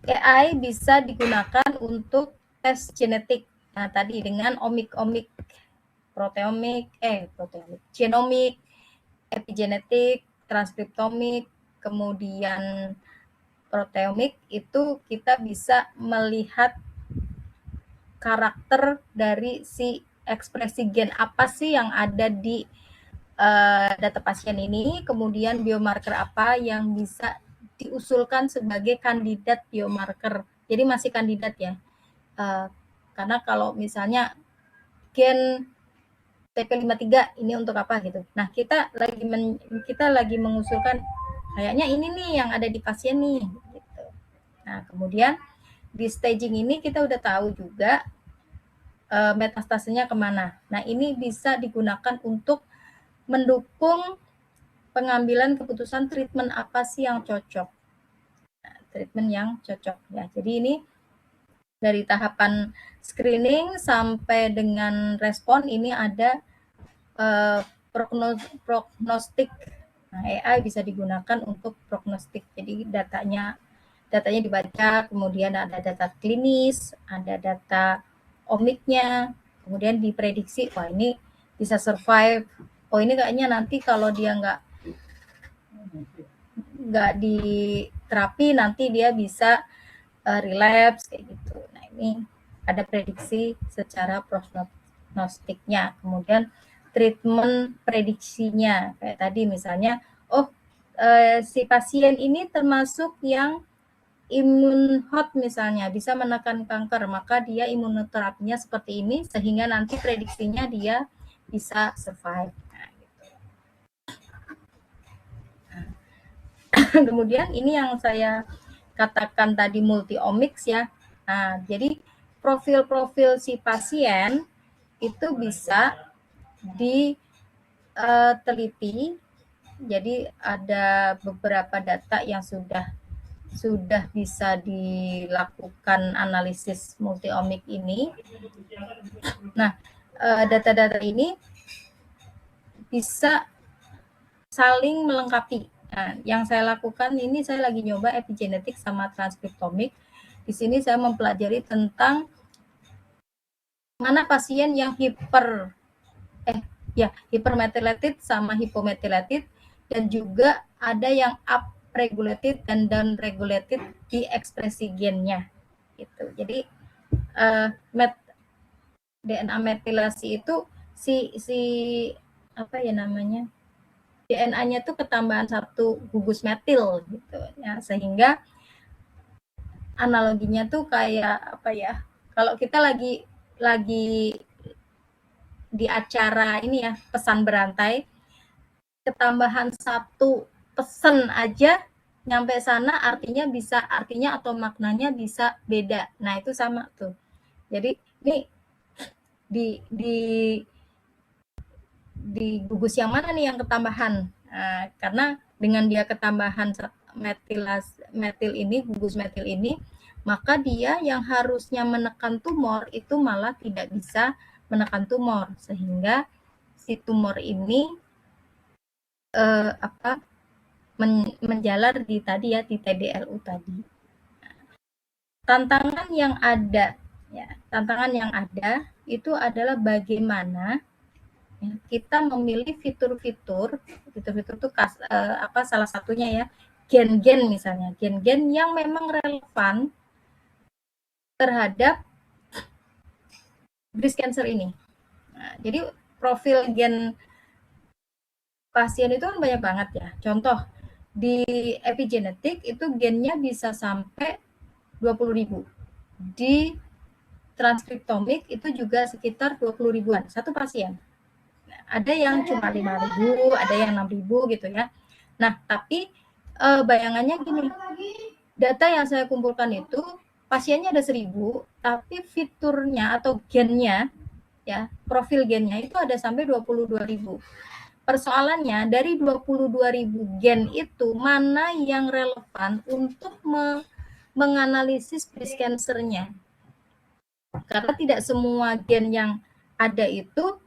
B: AI bisa digunakan untuk tes genetik. Nah, tadi dengan omik-omik, genomik, epigenetik, transkriptomik, kemudian proteomik, itu kita bisa melihat karakter dari si ekspresi gen apa sih yang ada di data pasien ini, kemudian biomarker apa yang bisa diusulkan sebagai kandidat biomarker. Jadi masih kandidat ya. Karena kalau misalnya gen TP53 ini untuk apa gitu. Nah, kita lagi mengusulkan kayaknya ini nih yang ada di pasien nih gitu. Nah, kemudian di staging ini kita udah tahu juga metastasenya kemana. Nah, ini bisa digunakan untuk mendukung pengambilan keputusan treatment apa sih yang cocok. Nah, treatment yang cocok ya. Jadi ini dari tahapan screening sampai dengan respon ini ada prognostik. Nah, AI bisa digunakan untuk prognostik. Jadi datanya dibaca, kemudian ada data klinis, ada data omiknya, kemudian diprediksi, wah ini bisa survive, oh ini kayaknya nanti kalau dia nggak diterapi nanti dia bisa relapse kayak gitu. Nah, ini ada prediksi secara prognostiknya. Kemudian treatment prediksinya kayak tadi misalnya, si pasien ini termasuk yang imun hot misalnya, bisa menekan kanker, maka dia imunoterapinya seperti ini sehingga nanti prediksinya dia bisa survive. Nah, gitu. Kemudian ini yang saya katakan tadi multi-omics ya. Nah, jadi profil-profil si pasien itu bisa diteliti. Jadi ada beberapa data yang sudah bisa dilakukan analisis multi-omik ini. Nah, data-data ini bisa saling melengkapi. Nah, yang saya lakukan ini saya lagi nyoba epigenetik sama transkriptomik. Di sini saya mempelajari tentang mana pasien yang hypermethylated sama hypomethylated, dan juga ada yang upregulated dan downregulated di ekspresi gennya gitu. Jadi DNA metilasi itu si apa ya namanya, DNA-nya tuh ketambahan satu gugus metil gitu ya, sehingga analoginya tuh kayak apa ya, kalau kita lagi di acara ini ya, pesan berantai, ketambahan satu pesan aja nyampe sana artinya atau maknanya bisa beda. Nah, itu sama tuh. Jadi ini di gugus yang mana nih yang ketambahan? Nah, karena dengan dia ketambahan metil ini, gugus metil ini, maka dia yang harusnya menekan tumor itu malah tidak bisa menekan tumor, sehingga si tumor ini menjalar di tadi ya, di TDLU tadi. Tantangan yang ada itu adalah bagaimana kita memilih fitur-fitur itu salah satunya ya, gen-gen misalnya, gen-gen yang memang relevan terhadap breast cancer ini. Nah, jadi profil gen pasien itu kan banyak banget ya. Contoh, di epigenetik itu gennya bisa sampai 20.000. Di transkriptomik itu juga sekitar 20 ribuan satu pasien. Ada yang cuma 5.000, ada yang 6.000 gitu ya. Nah, tapi bayangannya gini, data yang saya kumpulkan itu pasiennya ada 1.000, tapi fiturnya atau gennya ya, profil gennya itu ada sampai 22.000. Persoalannya dari 22.000 gen itu mana yang relevan untuk menganalisis breast cancer-nya. Karena tidak semua gen yang ada itu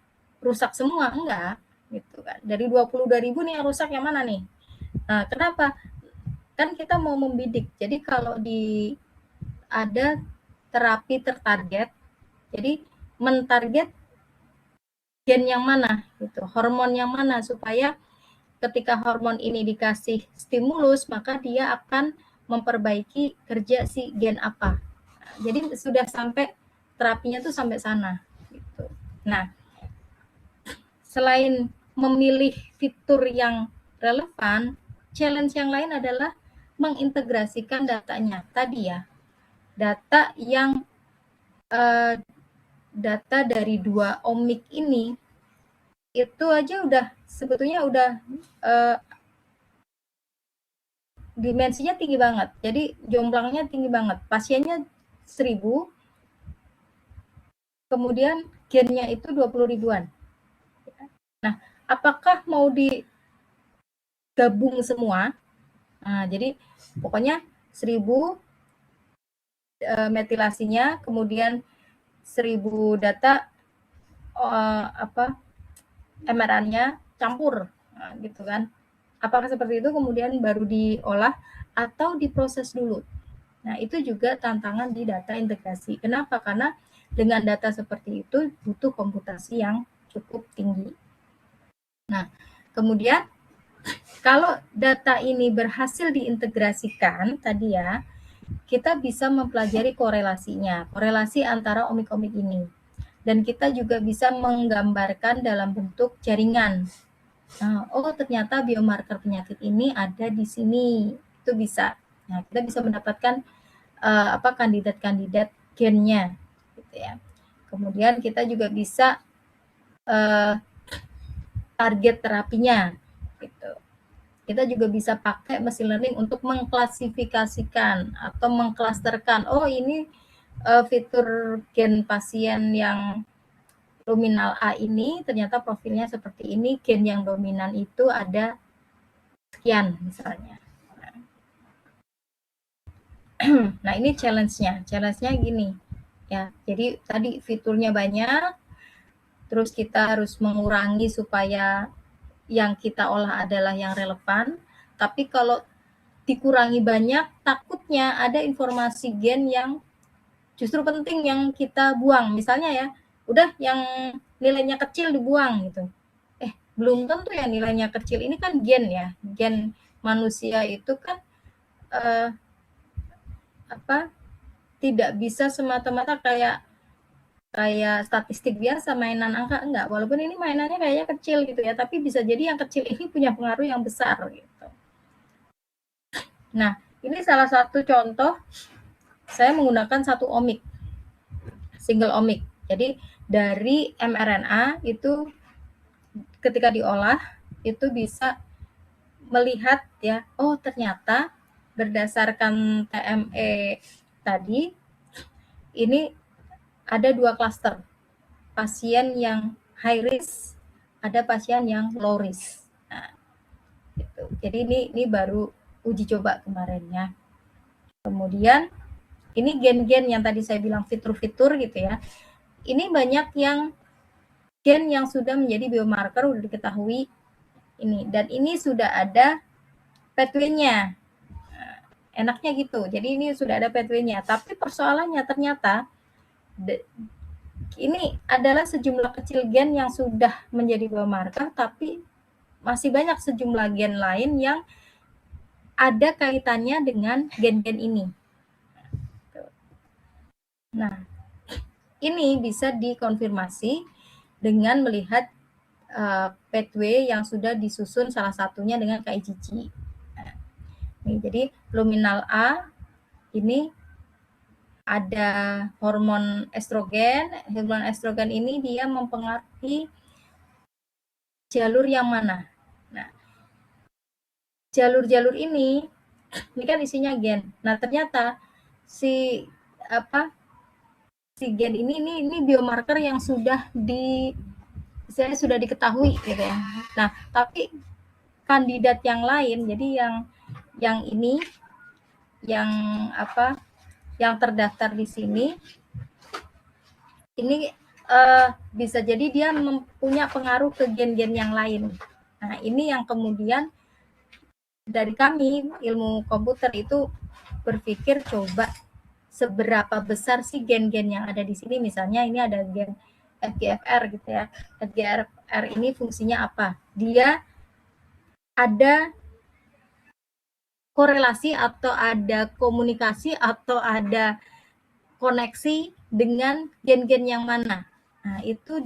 B: rusak semua, enggak gitu kan. Dari 22.000 nih yang rusak yang mana nih? Nah, kenapa? Kan kita mau membidik. Jadi kalau ada terapi tertarget, jadi mentarget gen yang mana gitu, hormon yang mana supaya ketika hormon ini dikasih stimulus maka dia akan memperbaiki kerja si gen apa. Jadi sudah sampai terapinya tuh sampai sana gitu. Nah, selain memilih fitur yang relevan, challenge yang lain adalah mengintegrasikan datanya tadi ya. Data yang data dari 2 omik ini itu aja udah sebetulnya udah dimensinya tinggi banget. Jadi jomblangnya tinggi banget. Pasiennya 1.000, kemudian gennya itu 20 ribuan. Nah, apakah mau digabung semua? Nah, jadi pokoknya 1.000 metilasinya, kemudian 1.000 data MRN-nya campur, nah, gitu kan. Apakah seperti itu kemudian baru diolah atau diproses dulu? Nah, itu juga tantangan di data integrasi. Kenapa? Karena dengan data seperti itu butuh komputasi yang cukup tinggi. Nah, kemudian kalau data ini berhasil diintegrasikan tadi ya, kita bisa mempelajari korelasinya, korelasi antara omik-omik ini. Dan kita juga bisa menggambarkan dalam bentuk jaringan. Nah, oh ternyata biomarker penyakit ini ada di sini. Itu bisa. Nah, kita bisa mendapatkan kandidat-kandidat gennya gitu ya. Kemudian kita juga bisa target terapinya gitu. Kita juga bisa pakai machine learning untuk mengklasifikasikan atau mengklasterkan. Oh, ini fitur gen pasien yang luminal A ini ternyata profilnya seperti ini, gen yang dominan itu ada sekian misalnya. Nah, ini challenge-nya. Challenge-nya gini. Ya, jadi tadi fiturnya banyak, terus kita harus mengurangi supaya yang kita olah adalah yang relevan. Tapi kalau dikurangi banyak, takutnya ada informasi gen yang justru penting yang kita buang. Misalnya ya, udah yang nilainya kecil dibuang gitu. Belum tentu ya nilainya kecil. Ini kan gen ya, gen manusia itu kan tidak bisa semata-mata kayak statistik biasa mainan angka, enggak, walaupun ini mainannya kayaknya kecil gitu ya, tapi bisa jadi yang kecil ini punya pengaruh yang besar gitu. Nah, ini salah satu contoh saya menggunakan satu omik, single omik. Jadi dari mRNA itu ketika diolah itu bisa melihat ya, oh ternyata berdasarkan TME tadi ini ada 2 klaster. Pasien yang high risk, ada pasien yang low risk. Nah, gitu. Jadi ini baru uji coba kemarin ya. Kemudian ini gen-gen yang tadi saya bilang fitur-fitur gitu ya. Ini banyak yang gen yang sudah menjadi biomarker udah diketahui ini, dan ini sudah ada pathway-nya. Nah, enaknya gitu. Jadi ini sudah ada pathway-nya. Tapi persoalannya ternyata ini adalah sejumlah kecil gen yang sudah menjadi biomarker, tapi masih banyak sejumlah gen lain yang ada kaitannya dengan gen-gen ini. Nah, ini bisa dikonfirmasi dengan melihat pathway yang sudah disusun salah satunya dengan KIGG. Nah, ini jadi luminal A ini ada hormon estrogen. Hormon estrogen ini dia mempengaruhi jalur yang mana. Nah, jalur-jalur ini kan isinya gen. Nah, ternyata si gen ini biomarker yang sudah sudah diketahui gitu ya. Nah, tapi kandidat yang lain, jadi yang ini yang terdaftar di sini ini bisa jadi dia mempunyai pengaruh ke gen-gen yang lain. Nah, ini yang kemudian dari kami ilmu komputer itu berpikir coba seberapa besar sih gen-gen yang ada di sini. Misalnya ini ada gen FGFR gitu ya. FGFR ini fungsinya apa? Dia ada korelasi atau ada komunikasi atau ada koneksi dengan gen-gen yang mana. Nah, itu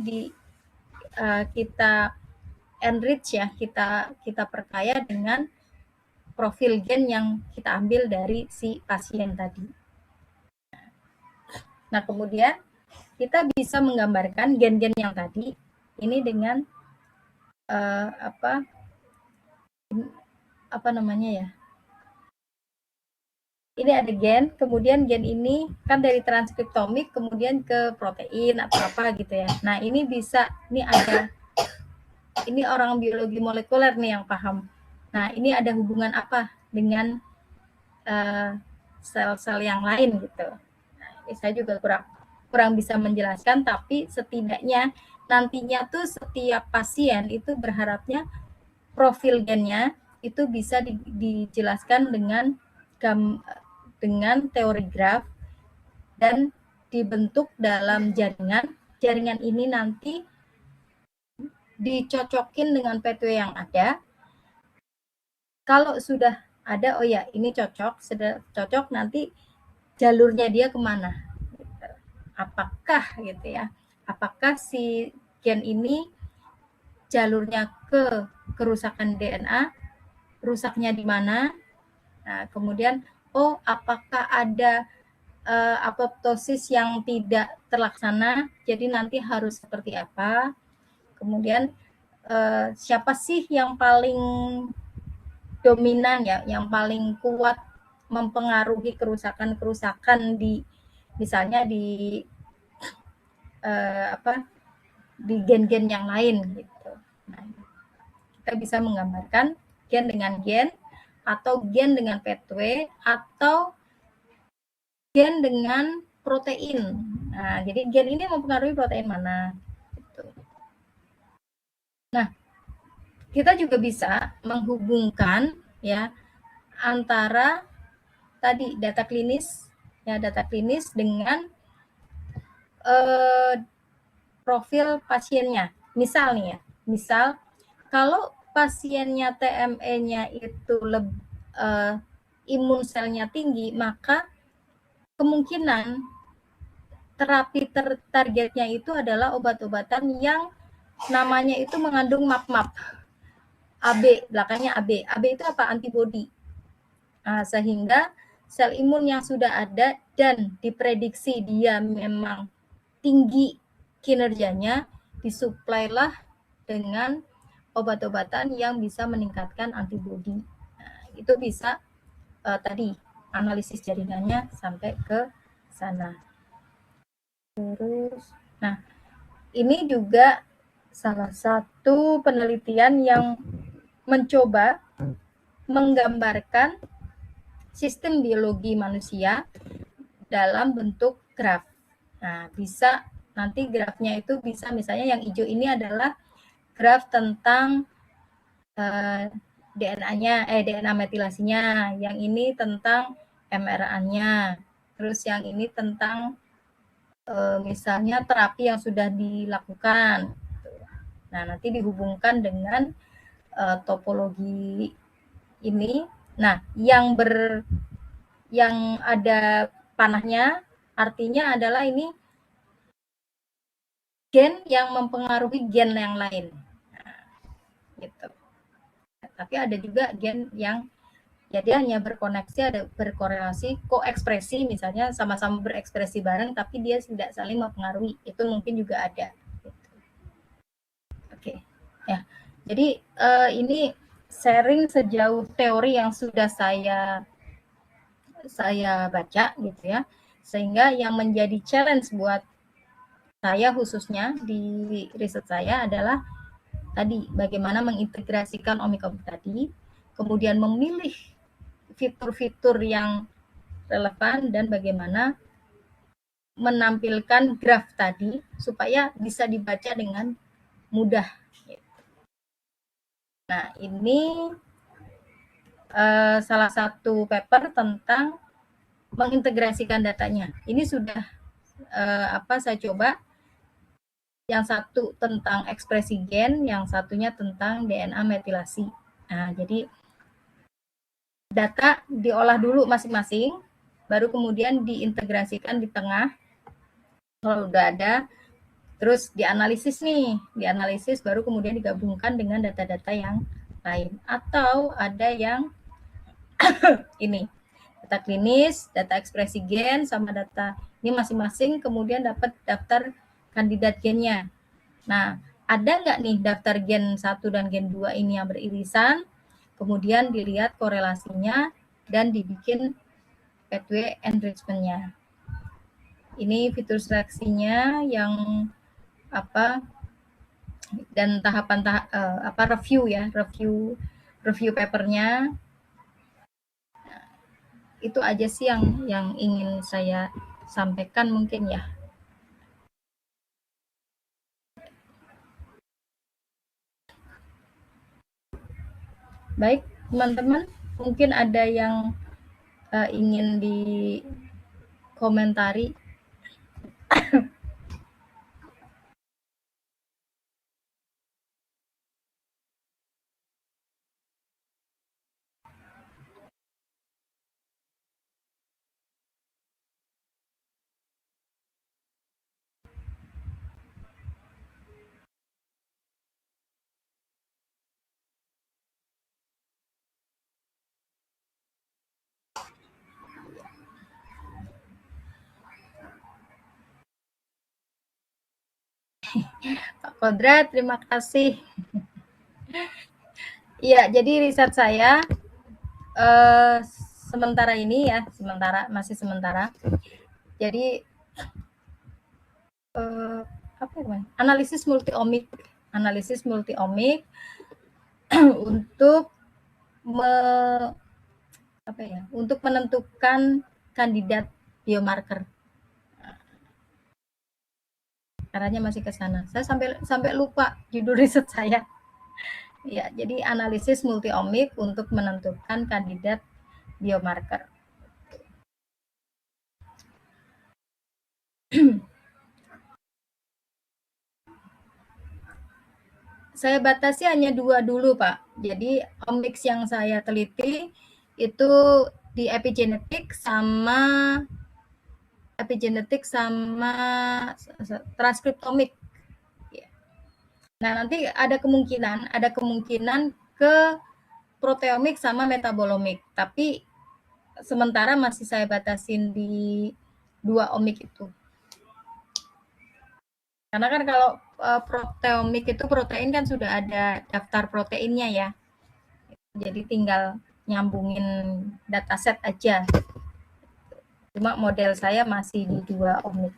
B: kita enrich ya, kita perkaya dengan profil gen yang kita ambil dari si pasien tadi. Nah, kemudian kita bisa menggambarkan gen-gen yang tadi ini dengan apa namanya ya? Ini ada gen, kemudian gen ini kan dari transkriptomik kemudian ke protein atau apa gitu ya. Nah, ini bisa, ini orang biologi molekuler nih yang paham. Nah, ini ada hubungan apa dengan sel-sel yang lain gitu. Nah, ini saya juga kurang bisa menjelaskan, tapi setidaknya nantinya tuh setiap pasien itu berharapnya profil gennya itu bisa dijelaskan dengan teori graf dan dibentuk dalam jaringan. Jaringan ini nanti dicocokin dengan pathway yang ada. Kalau sudah ada, oh ya ini sudah cocok, nanti jalurnya dia kemana? Apakah gitu ya? Apakah si gen ini jalurnya ke kerusakan DNA? Rusaknya di mana? Nah, kemudian apakah ada apoptosis yang tidak terlaksana, jadi nanti harus seperti apa. Kemudian siapa sih yang paling dominan ya, yang paling kuat mempengaruhi kerusakan di misalnya di di gen-gen yang lain gitu. Nah, kita bisa menggambarkan gen dengan gen atau gen dengan pathway atau gen dengan protein. Nah, jadi gen ini mempengaruhi protein mana gitu. Nah, kita juga bisa menghubungkan ya antara tadi data klinis dengan profil pasiennya. Misal nih ya, kalau pasiennya TME-nya itu imun selnya tinggi, maka kemungkinan terapi targetnya itu adalah obat-obatan yang namanya itu mengandung MAP-MAP. AB, belakangnya AB. AB itu apa? Antibody. Nah, sehingga sel imun yang sudah ada dan diprediksi dia memang tinggi kinerjanya, disuplailah dengan obat-obatan yang bisa meningkatkan antibody. Nah, itu bisa tadi analisis jaringannya sampai ke sana. Terus, nah ini juga salah satu penelitian yang mencoba menggambarkan sistem biologi manusia dalam bentuk graf. Nah, bisa nanti grafnya itu bisa misalnya yang hijau ini adalah graf tentang DNA metilasinya, yang ini tentang mRNA-nya, terus yang ini tentang misalnya terapi yang sudah dilakukan. Nah, nanti dihubungkan dengan topologi ini. Nah, yang ada panahnya artinya adalah ini gen yang mempengaruhi gen yang lain. Nah, gitu. Tapi ada juga gen yang ya dia hanya berkoneksi, ada berkorelasi, koekspresi, misalnya sama-sama berekspresi bareng tapi dia tidak saling mempengaruhi, itu mungkin juga ada gitu. Oke ya, jadi ini sharing sejauh teori yang sudah saya baca gitu ya, sehingga yang menjadi challenge buat saya khususnya di riset saya adalah tadi bagaimana mengintegrasikan omik-omik tadi, kemudian memilih fitur-fitur yang relevan dan bagaimana menampilkan graf tadi supaya bisa dibaca dengan mudah. Nah, ini salah satu paper tentang mengintegrasikan datanya. Ini sudah saya coba. Yang satu tentang ekspresi gen, yang satunya tentang DNA metilasi. Nah, jadi data diolah dulu masing-masing, baru kemudian diintegrasikan di tengah. Kalau udah ada, terus dianalisis nih, dianalisis baru kemudian digabungkan dengan data-data yang lain. Atau ada yang ini, data klinis, data ekspresi gen, sama data ini masing-masing, kemudian dapat daftar kandidat gennya. Nah, ada nggak nih daftar gen 1 dan gen 2 ini yang beririsan, kemudian dilihat korelasinya dan dibikin pathway enrichment-nya. Ini fitur seleksinya yang dan tahapan review ya, review papernya. Itu aja sih yang ingin saya sampaikan mungkin ya. Baik, teman-teman, mungkin ada yang ingin dikomentari. Pak Kodrat, terima kasih. Iya, jadi riset saya sementara ini ya, masih sementara. Jadi analisis multi-omik untuk untuk menentukan kandidat biomarker. Caranya masih ke sana. Saya sampai lupa judul riset saya. Ya, jadi analisis multi-omik untuk menentukan kandidat biomarker. Saya batasi hanya 2 dulu, Pak. Jadi omics yang saya teliti itu di epigenetik sama transkriptomik. Nah, nanti ada kemungkinan ke proteomik sama metabolomik. Tapi sementara masih saya batasin di 2 omik itu. Karena kan kalau proteomik itu protein kan sudah ada daftar proteinnya ya. Jadi tinggal nyambungin dataset aja. Cuma model saya masih di 2 omik.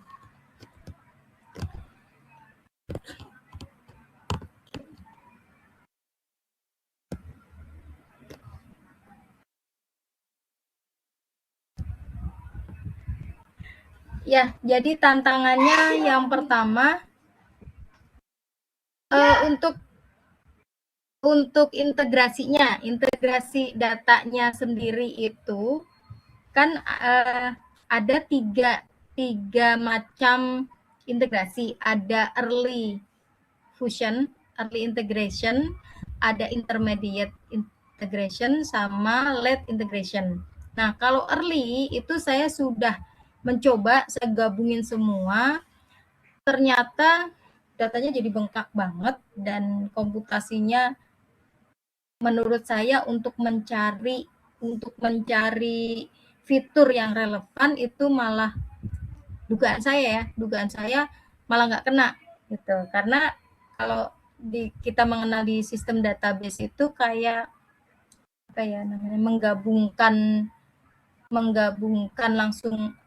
B: Ya, jadi tantangannya yang pertama untuk integrasi datanya sendiri itu kan ada tiga macam integrasi. Ada early fusion, early integration, ada intermediate integration, sama late integration. Nah, kalau early itu saya sudah mencoba, saya gabungin semua, ternyata datanya jadi bengkak banget dan komputasinya menurut saya untuk mencari fitur yang relevan itu malah dugaan saya malah nggak kena gitu, karena kalau kita mengenal di sistem database itu kayak apa ya namanya,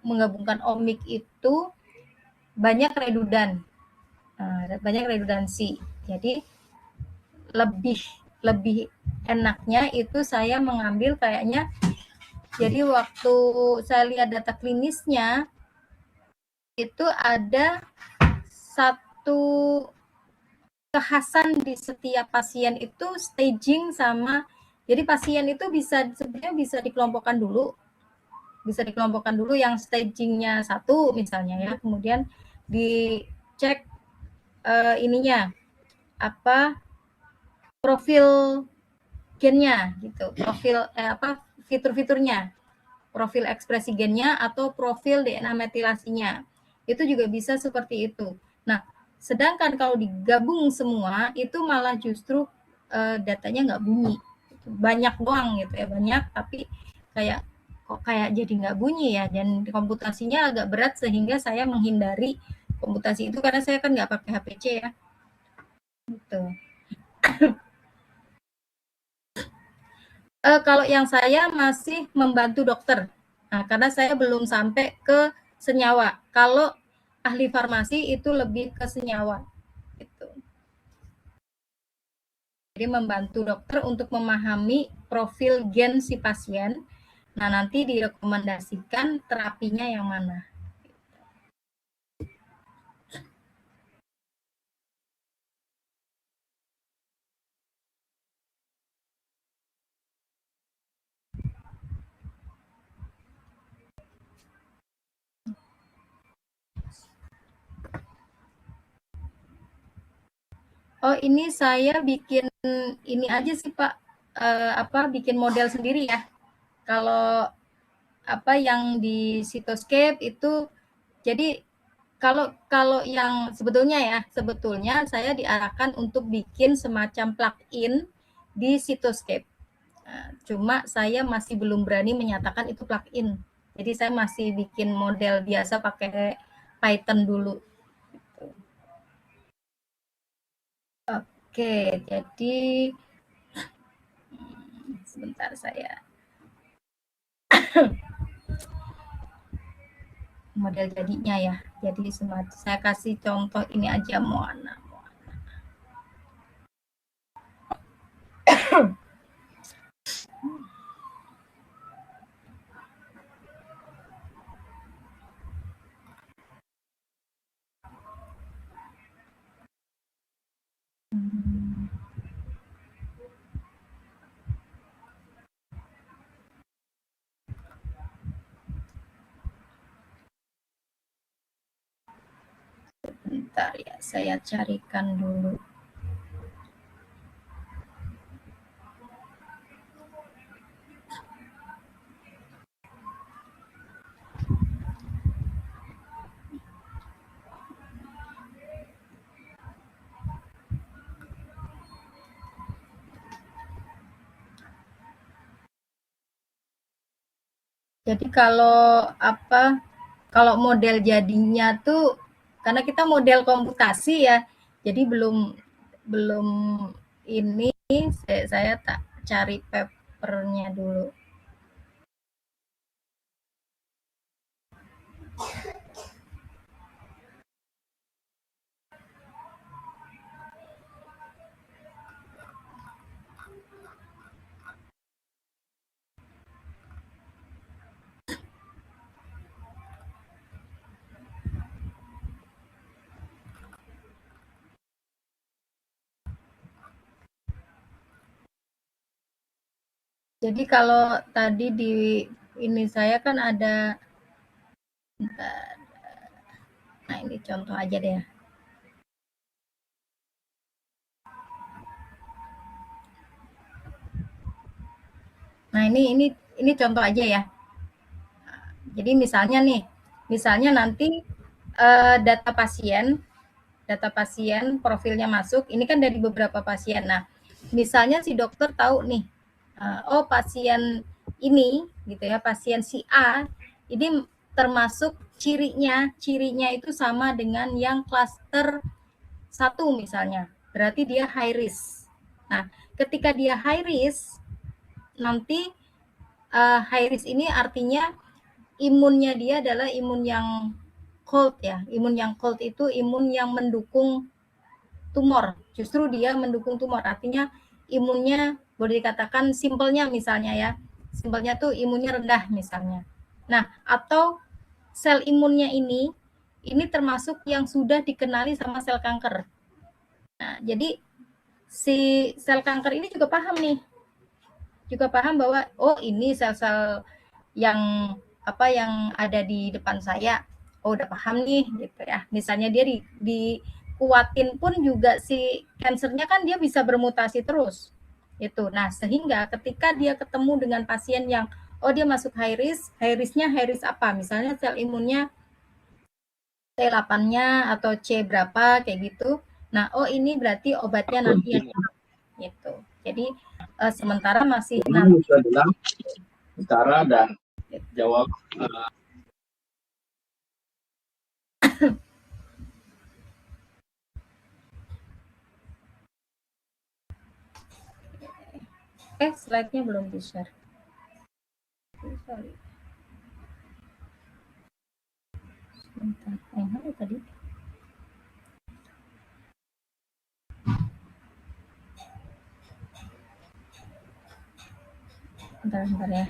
B: menggabungkan omik itu banyak redundansi. Jadi lebih lebih enaknya itu saya mengambil kayaknya, jadi waktu saya lihat data klinisnya itu ada satu kekhasan di setiap pasien itu staging sama, jadi pasien itu sebenarnya bisa dikelompokkan dulu yang stagingnya 1 misalnya ya, kemudian dicek ininya apa profil gennya gitu, fitur-fiturnya, profil ekspresi gennya atau profil DNA metilasinya, itu juga bisa seperti itu. Nah, sedangkan kalau digabung semua itu malah justru datanya nggak bunyi, banyak doang gitu ya, banyak tapi kayak jadi nggak bunyi ya, dan komputasinya agak berat sehingga saya menghindari komputasi itu karena saya kan nggak pakai HPC ya gitu. Kalau yang saya masih membantu dokter. Nah, karena saya belum sampai ke senyawa. Kalau ahli farmasi itu lebih ke senyawa. Gitu. Jadi membantu dokter untuk memahami profil gen si pasien. Nah, nanti direkomendasikan terapinya yang mana. Oh, ini saya bikin ini aja sih Pak, bikin model sendiri ya. Kalau yang di Citoscape itu, jadi kalau kalau yang sebetulnya saya diarahkan untuk bikin semacam plugin di Citoscape. Nah, cuma saya masih belum berani menyatakan itu plugin. Jadi saya masih bikin model biasa pakai Python dulu. Oke, jadi sebentar saya model jadinya ya. Jadi saya kasih contoh ini aja Moana. Bentar ya, saya carikan dulu. Jadi kalau model jadinya tuh karena kita model komputasi ya, jadi belum belum ini saya tak cari papernya dulu. Jadi kalau tadi di ini saya kan ada, nah ini contoh aja deh. Nah ini contoh aja ya. Jadi misalnya nanti data pasien profilnya masuk, ini kan dari beberapa pasien. Nah, misalnya si dokter tahu nih, oh pasien ini gitu ya, pasien si A ini termasuk cirinya itu sama dengan yang klaster 1 misalnya, berarti dia high risk. Nah, ketika dia high risk, nanti high risk ini artinya imunnya dia adalah imun yang cold ya. Imun yang cold itu imun yang mendukung tumor. Justru dia mendukung tumor. Artinya imunnya boleh dikatakan simpelnya misalnya ya. Simpelnya tuh imunnya rendah misalnya. Nah, atau sel imunnya ini termasuk yang sudah dikenali sama sel kanker. Nah, jadi si sel kanker ini juga paham nih. Juga paham bahwa oh ini sel-sel yang yang ada di depan saya, oh udah paham nih gitu ya. Misalnya dia dikuatin pun juga si kansernya kan dia bisa bermutasi terus itu. Nah, sehingga ketika dia ketemu dengan pasien yang oh dia masuk high risk-nya high risk apa? Misalnya sel imunnya T8-nya atau C berapa kayak gitu. Nah, oh ini berarti obatnya nanti yang gitu. Jadi sementara masih nanti
C: adalah bicara dan jawab
B: slide-nya belum di-share. Sorry. Sebentar. Mana tadi? Bentar ya.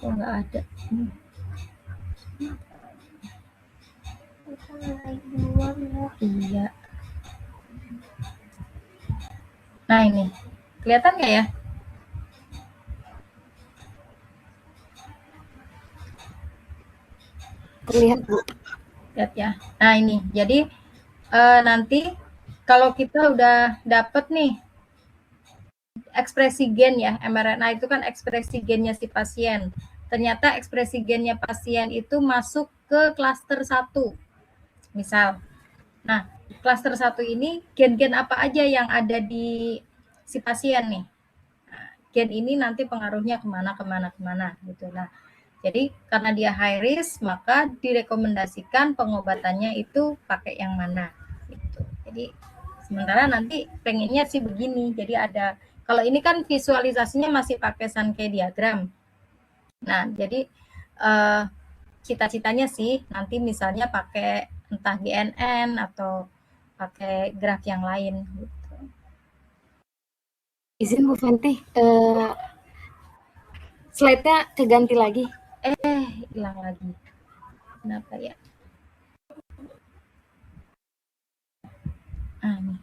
B: Oh, nggak ada. Iya. Nah, ini. Kelihatan nggak ya?
A: Terlihat, Bu.
B: Lihat ya. Nah, ini. Jadi nanti kalau kita udah dapet nih ekspresi gen ya, mRNA itu kan ekspresi gennya si pasien. Ternyata ekspresi gennya pasien itu masuk ke klaster 1. Misal. Nah, klaster 1 ini gen-gen apa aja yang ada di si pasien nih. Nah, gen ini nanti pengaruhnya kemana gitu. Nah, jadi karena dia high risk, maka direkomendasikan pengobatannya itu pakai yang mana gitu. Jadi sementara nanti pengennya sih begini. Jadi ada, kalau ini kan visualisasinya masih pakai Sankey diagram. Nah, jadi cita-citanya sih nanti misalnya pakai entah GNN atau pakai graf yang lain gitu.
A: Izin Bu Fenty, slide-nya keganti lagi.
B: Hilang lagi. Kenapa ya? Nih.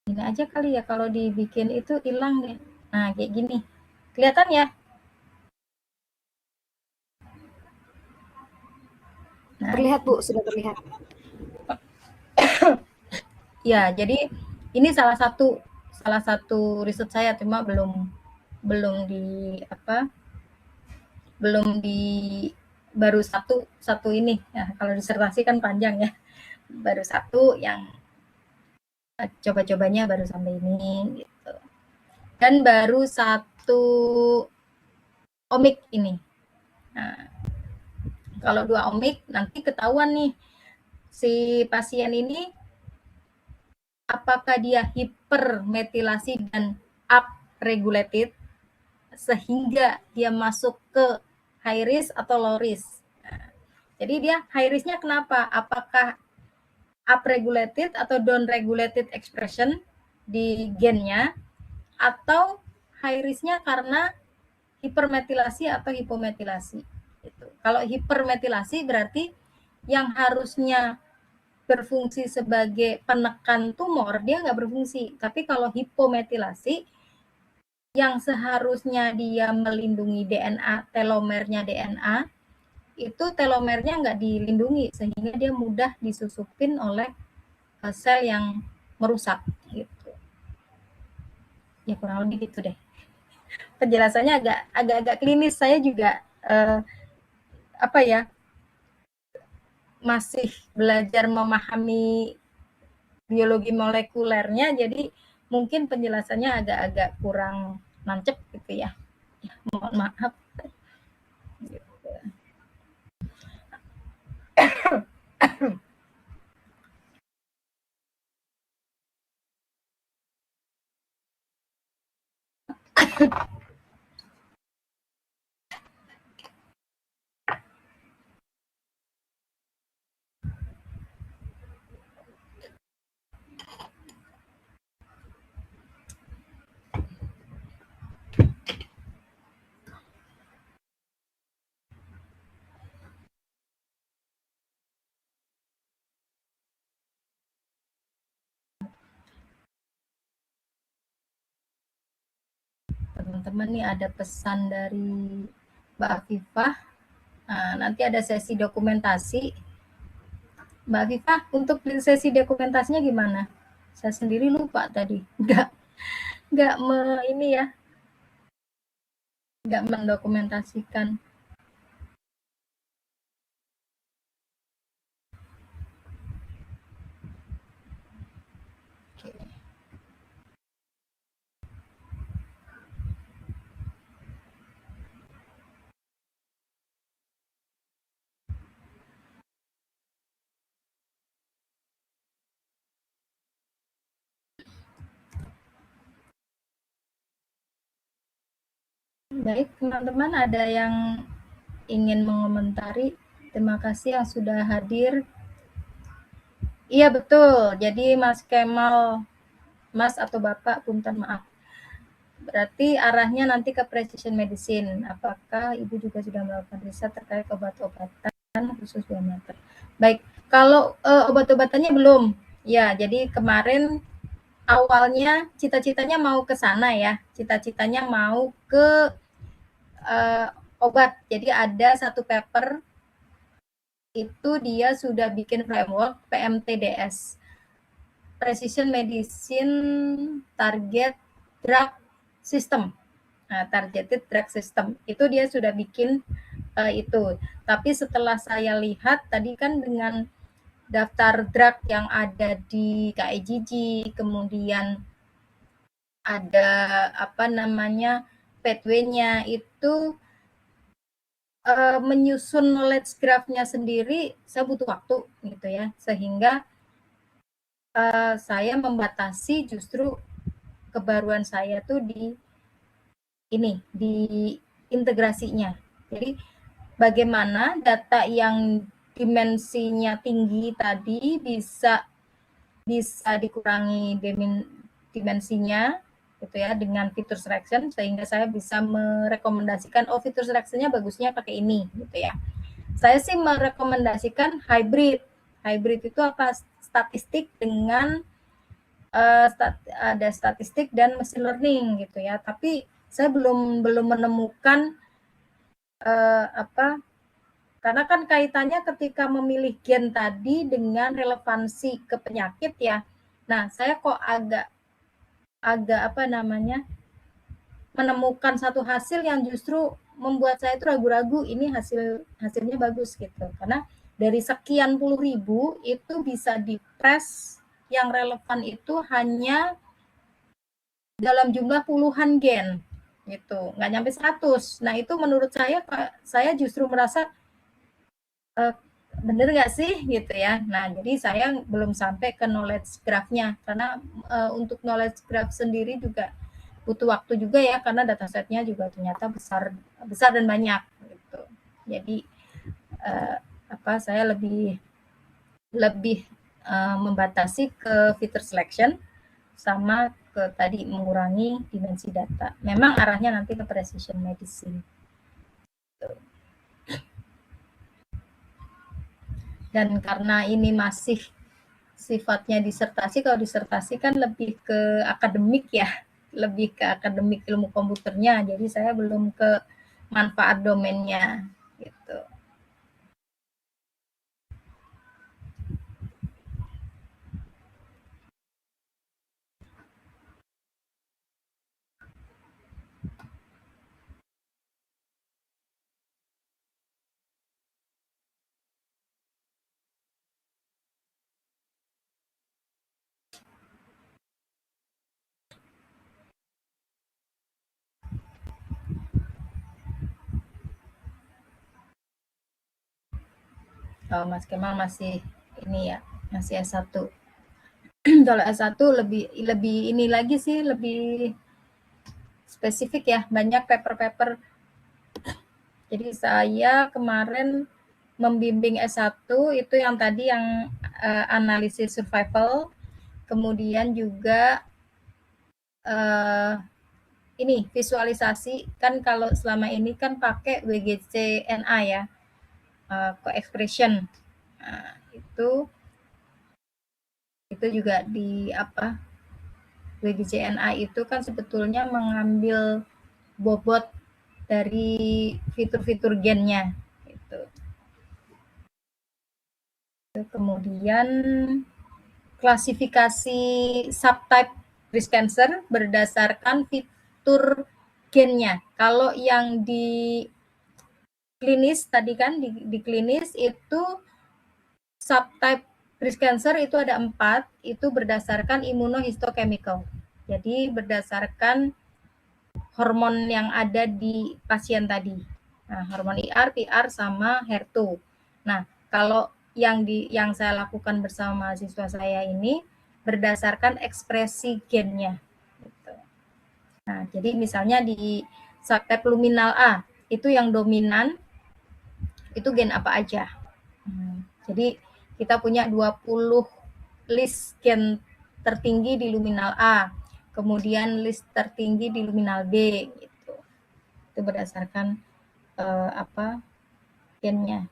B: Ini aja kali ya, kalau dibikin itu hilang deh. Nah, kayak gini. Kelihatan ya? Nah,
A: Terlihat, Bu, sudah terlihat.
B: ya, jadi ini salah satu riset saya, cuma belum baru satu ini ya. Kalau disertasi kan panjang ya, baru satu yang coba-cobanya baru sampai ini gitu, dan baru satu omik ini. Nah, kalau 2 omik nanti ketahuan nih si pasien ini apakah dia hipermetilasi dan upregulated sehingga dia masuk ke high risk atau low risk. Nah, jadi dia high risk-nya kenapa? Apakah upregulated atau downregulated expression di gennya, atau high risk-nya karena hipermetilasi atau hipometilasi. Gitu. Kalau hipermetilasi berarti yang harusnya berfungsi sebagai penekan tumor, dia nggak berfungsi. Tapi kalau hipometilasi, yang seharusnya dia melindungi DNA, telomernya DNA, itu telomernya nggak dilindungi, sehingga dia mudah disusupin oleh sel yang merusak. Gitu. Ya kurang lebih gitu deh. penjelasannya agak klinis. Saya juga masih belajar memahami biologi molekulernya, jadi mungkin penjelasannya agak-agak kurang nancep gitu ya. Mohon maaf. Teman-teman nih ada pesan dari Mbak Afifah. Nah, nanti ada sesi dokumentasi. Mbak Afifah, untuk sesi dokumentasinya gimana? Saya sendiri lupa tadi. Nggak ini ya. Nggak mendokumentasikan. Baik, teman-teman, ada yang ingin mengomentari? Terima kasih yang sudah hadir. Iya, betul. Jadi Mas Kemal, Mas atau Bapak, punten maaf. Berarti arahnya nanti ke precision medicine. Apakah Ibu juga sudah melakukan riset terkait obat-obatan khusus biometer? Baik, kalau obat-obatannya belum. Ya, jadi kemarin awalnya cita-citanya mau ke sana ya. Cita-citanya mau ke obat. Jadi ada satu paper itu dia sudah bikin framework PMTDS, Precision Medicine Target Drug System. Nah, Targeted Drug System itu dia sudah bikin itu. Tapi setelah saya lihat tadi kan dengan daftar drug yang ada di KIGG, kemudian ada pathway-nya itu menyusun knowledge graph-nya sendiri saya butuh waktu gitu ya, sehingga saya membatasi justru kebaruan saya tuh di integrasinya. Jadi bagaimana data yang dimensinya tinggi tadi bisa dikurangi dimensinya gitu ya dengan fitur selection, sehingga saya bisa merekomendasikan fitur selectionnya bagusnya pakai ini gitu ya. Saya sih merekomendasikan hybrid. Hybrid itu apa? Statistik dengan ada statistik dan machine learning gitu ya. Tapi saya belum menemukan karena kan kaitannya ketika memilih gen tadi dengan relevansi ke penyakit ya. Nah, saya kok agak menemukan satu hasil yang justru membuat saya itu ragu-ragu ini hasilnya bagus gitu. Karena dari sekian puluh ribu itu bisa dipres yang relevan itu hanya dalam jumlah puluhan gen gitu, nggak nyampe 100. Nah, itu menurut saya justru merasa bener nggak sih gitu ya. Nah, jadi saya belum sampai ke knowledge graph-nya karena untuk knowledge graph sendiri juga butuh waktu juga ya, karena datasetnya juga ternyata besar dan banyak gitu. Jadi saya lebih membatasi ke feature selection sama ke tadi mengurangi dimensi data. Memang arahnya nanti ke precision medicine. Dan karena ini masih sifatnya disertasi, kalau disertasi kan lebih ke akademik ya, lebih ke akademik ilmu komputernya, jadi saya belum ke manfaat domainnya gitu. Mas Kemal masih ini ya, masih S1. Kalau S1 lebih ini lagi sih, lebih spesifik ya, banyak paper-paper. Jadi saya kemarin membimbing S1 itu yang tadi yang analisis survival, kemudian juga ini visualisasi kan kalau selama ini kan pakai WGCNA ya, co-expression. Nah, itu juga di apa, WGCNA itu kan sebetulnya mengambil bobot dari fitur-fitur gennya gitu. Kemudian klasifikasi subtype breast cancer berdasarkan fitur gennya. Kalau yang di klinis tadi kan di klinis itu subtype breast cancer itu ada 4, itu berdasarkan immunohistochemical. Jadi berdasarkan hormon yang ada di pasien tadi. Nah, hormon IR, PR sama HER2. Nah, kalau yang saya lakukan bersama mahasiswa saya ini berdasarkan ekspresi gennya. Gitu. Nah, jadi misalnya di subtype luminal A itu yang dominan itu gen apa aja. Jadi kita punya 20 list gen tertinggi di luminal A, kemudian list tertinggi di luminal B gitu. Itu berdasarkan apa gennya.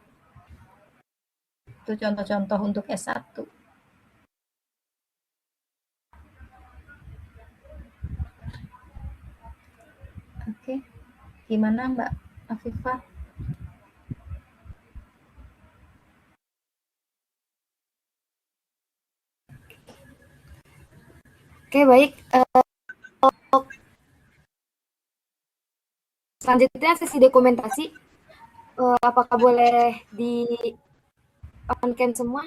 B: Itu contoh-contoh untuk S1. Oke. Gimana Mbak Afifah?
A: Oke, baik. Selanjutnya sesi dokumentasi. Apakah boleh di on-cam semua?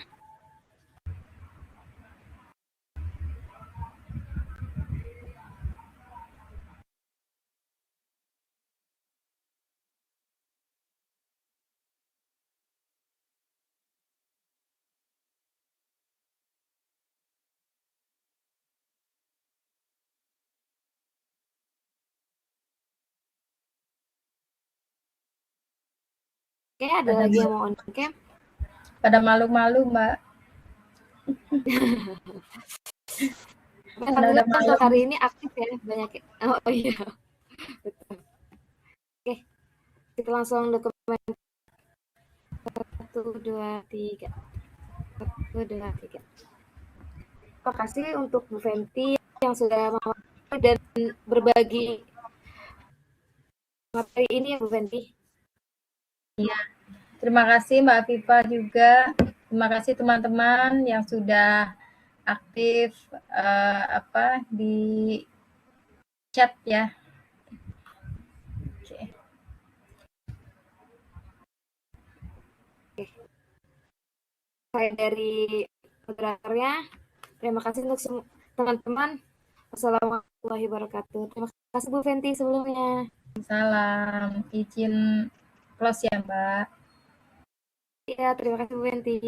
A: Oke, ada lagi yang mau on-cam?
B: Pada malu-malu Mbak.
A: Alhamdulillah untuk hari ini aktif ya, banyak. Oh iya, betul. Oke, kita langsung dokumen. 1, 2, 3. 1, 2, 3. Terima kasih untuk Bu Fenty yang sudah mau dan berbagi materi ini ya Bu Fenty.
B: Iya, terima kasih Mbak Afifah juga. Terima kasih teman-teman yang sudah aktif di chat ya. Oke.
A: Saya dari moderatornya. Terima kasih untuk teman-teman. Wassalamualaikum wabarakatuh. Terima kasih Bu Fenty sebelumnya.
B: Salam, izin close ya Mbak.
A: Iya, terima kasih Bu Fenty.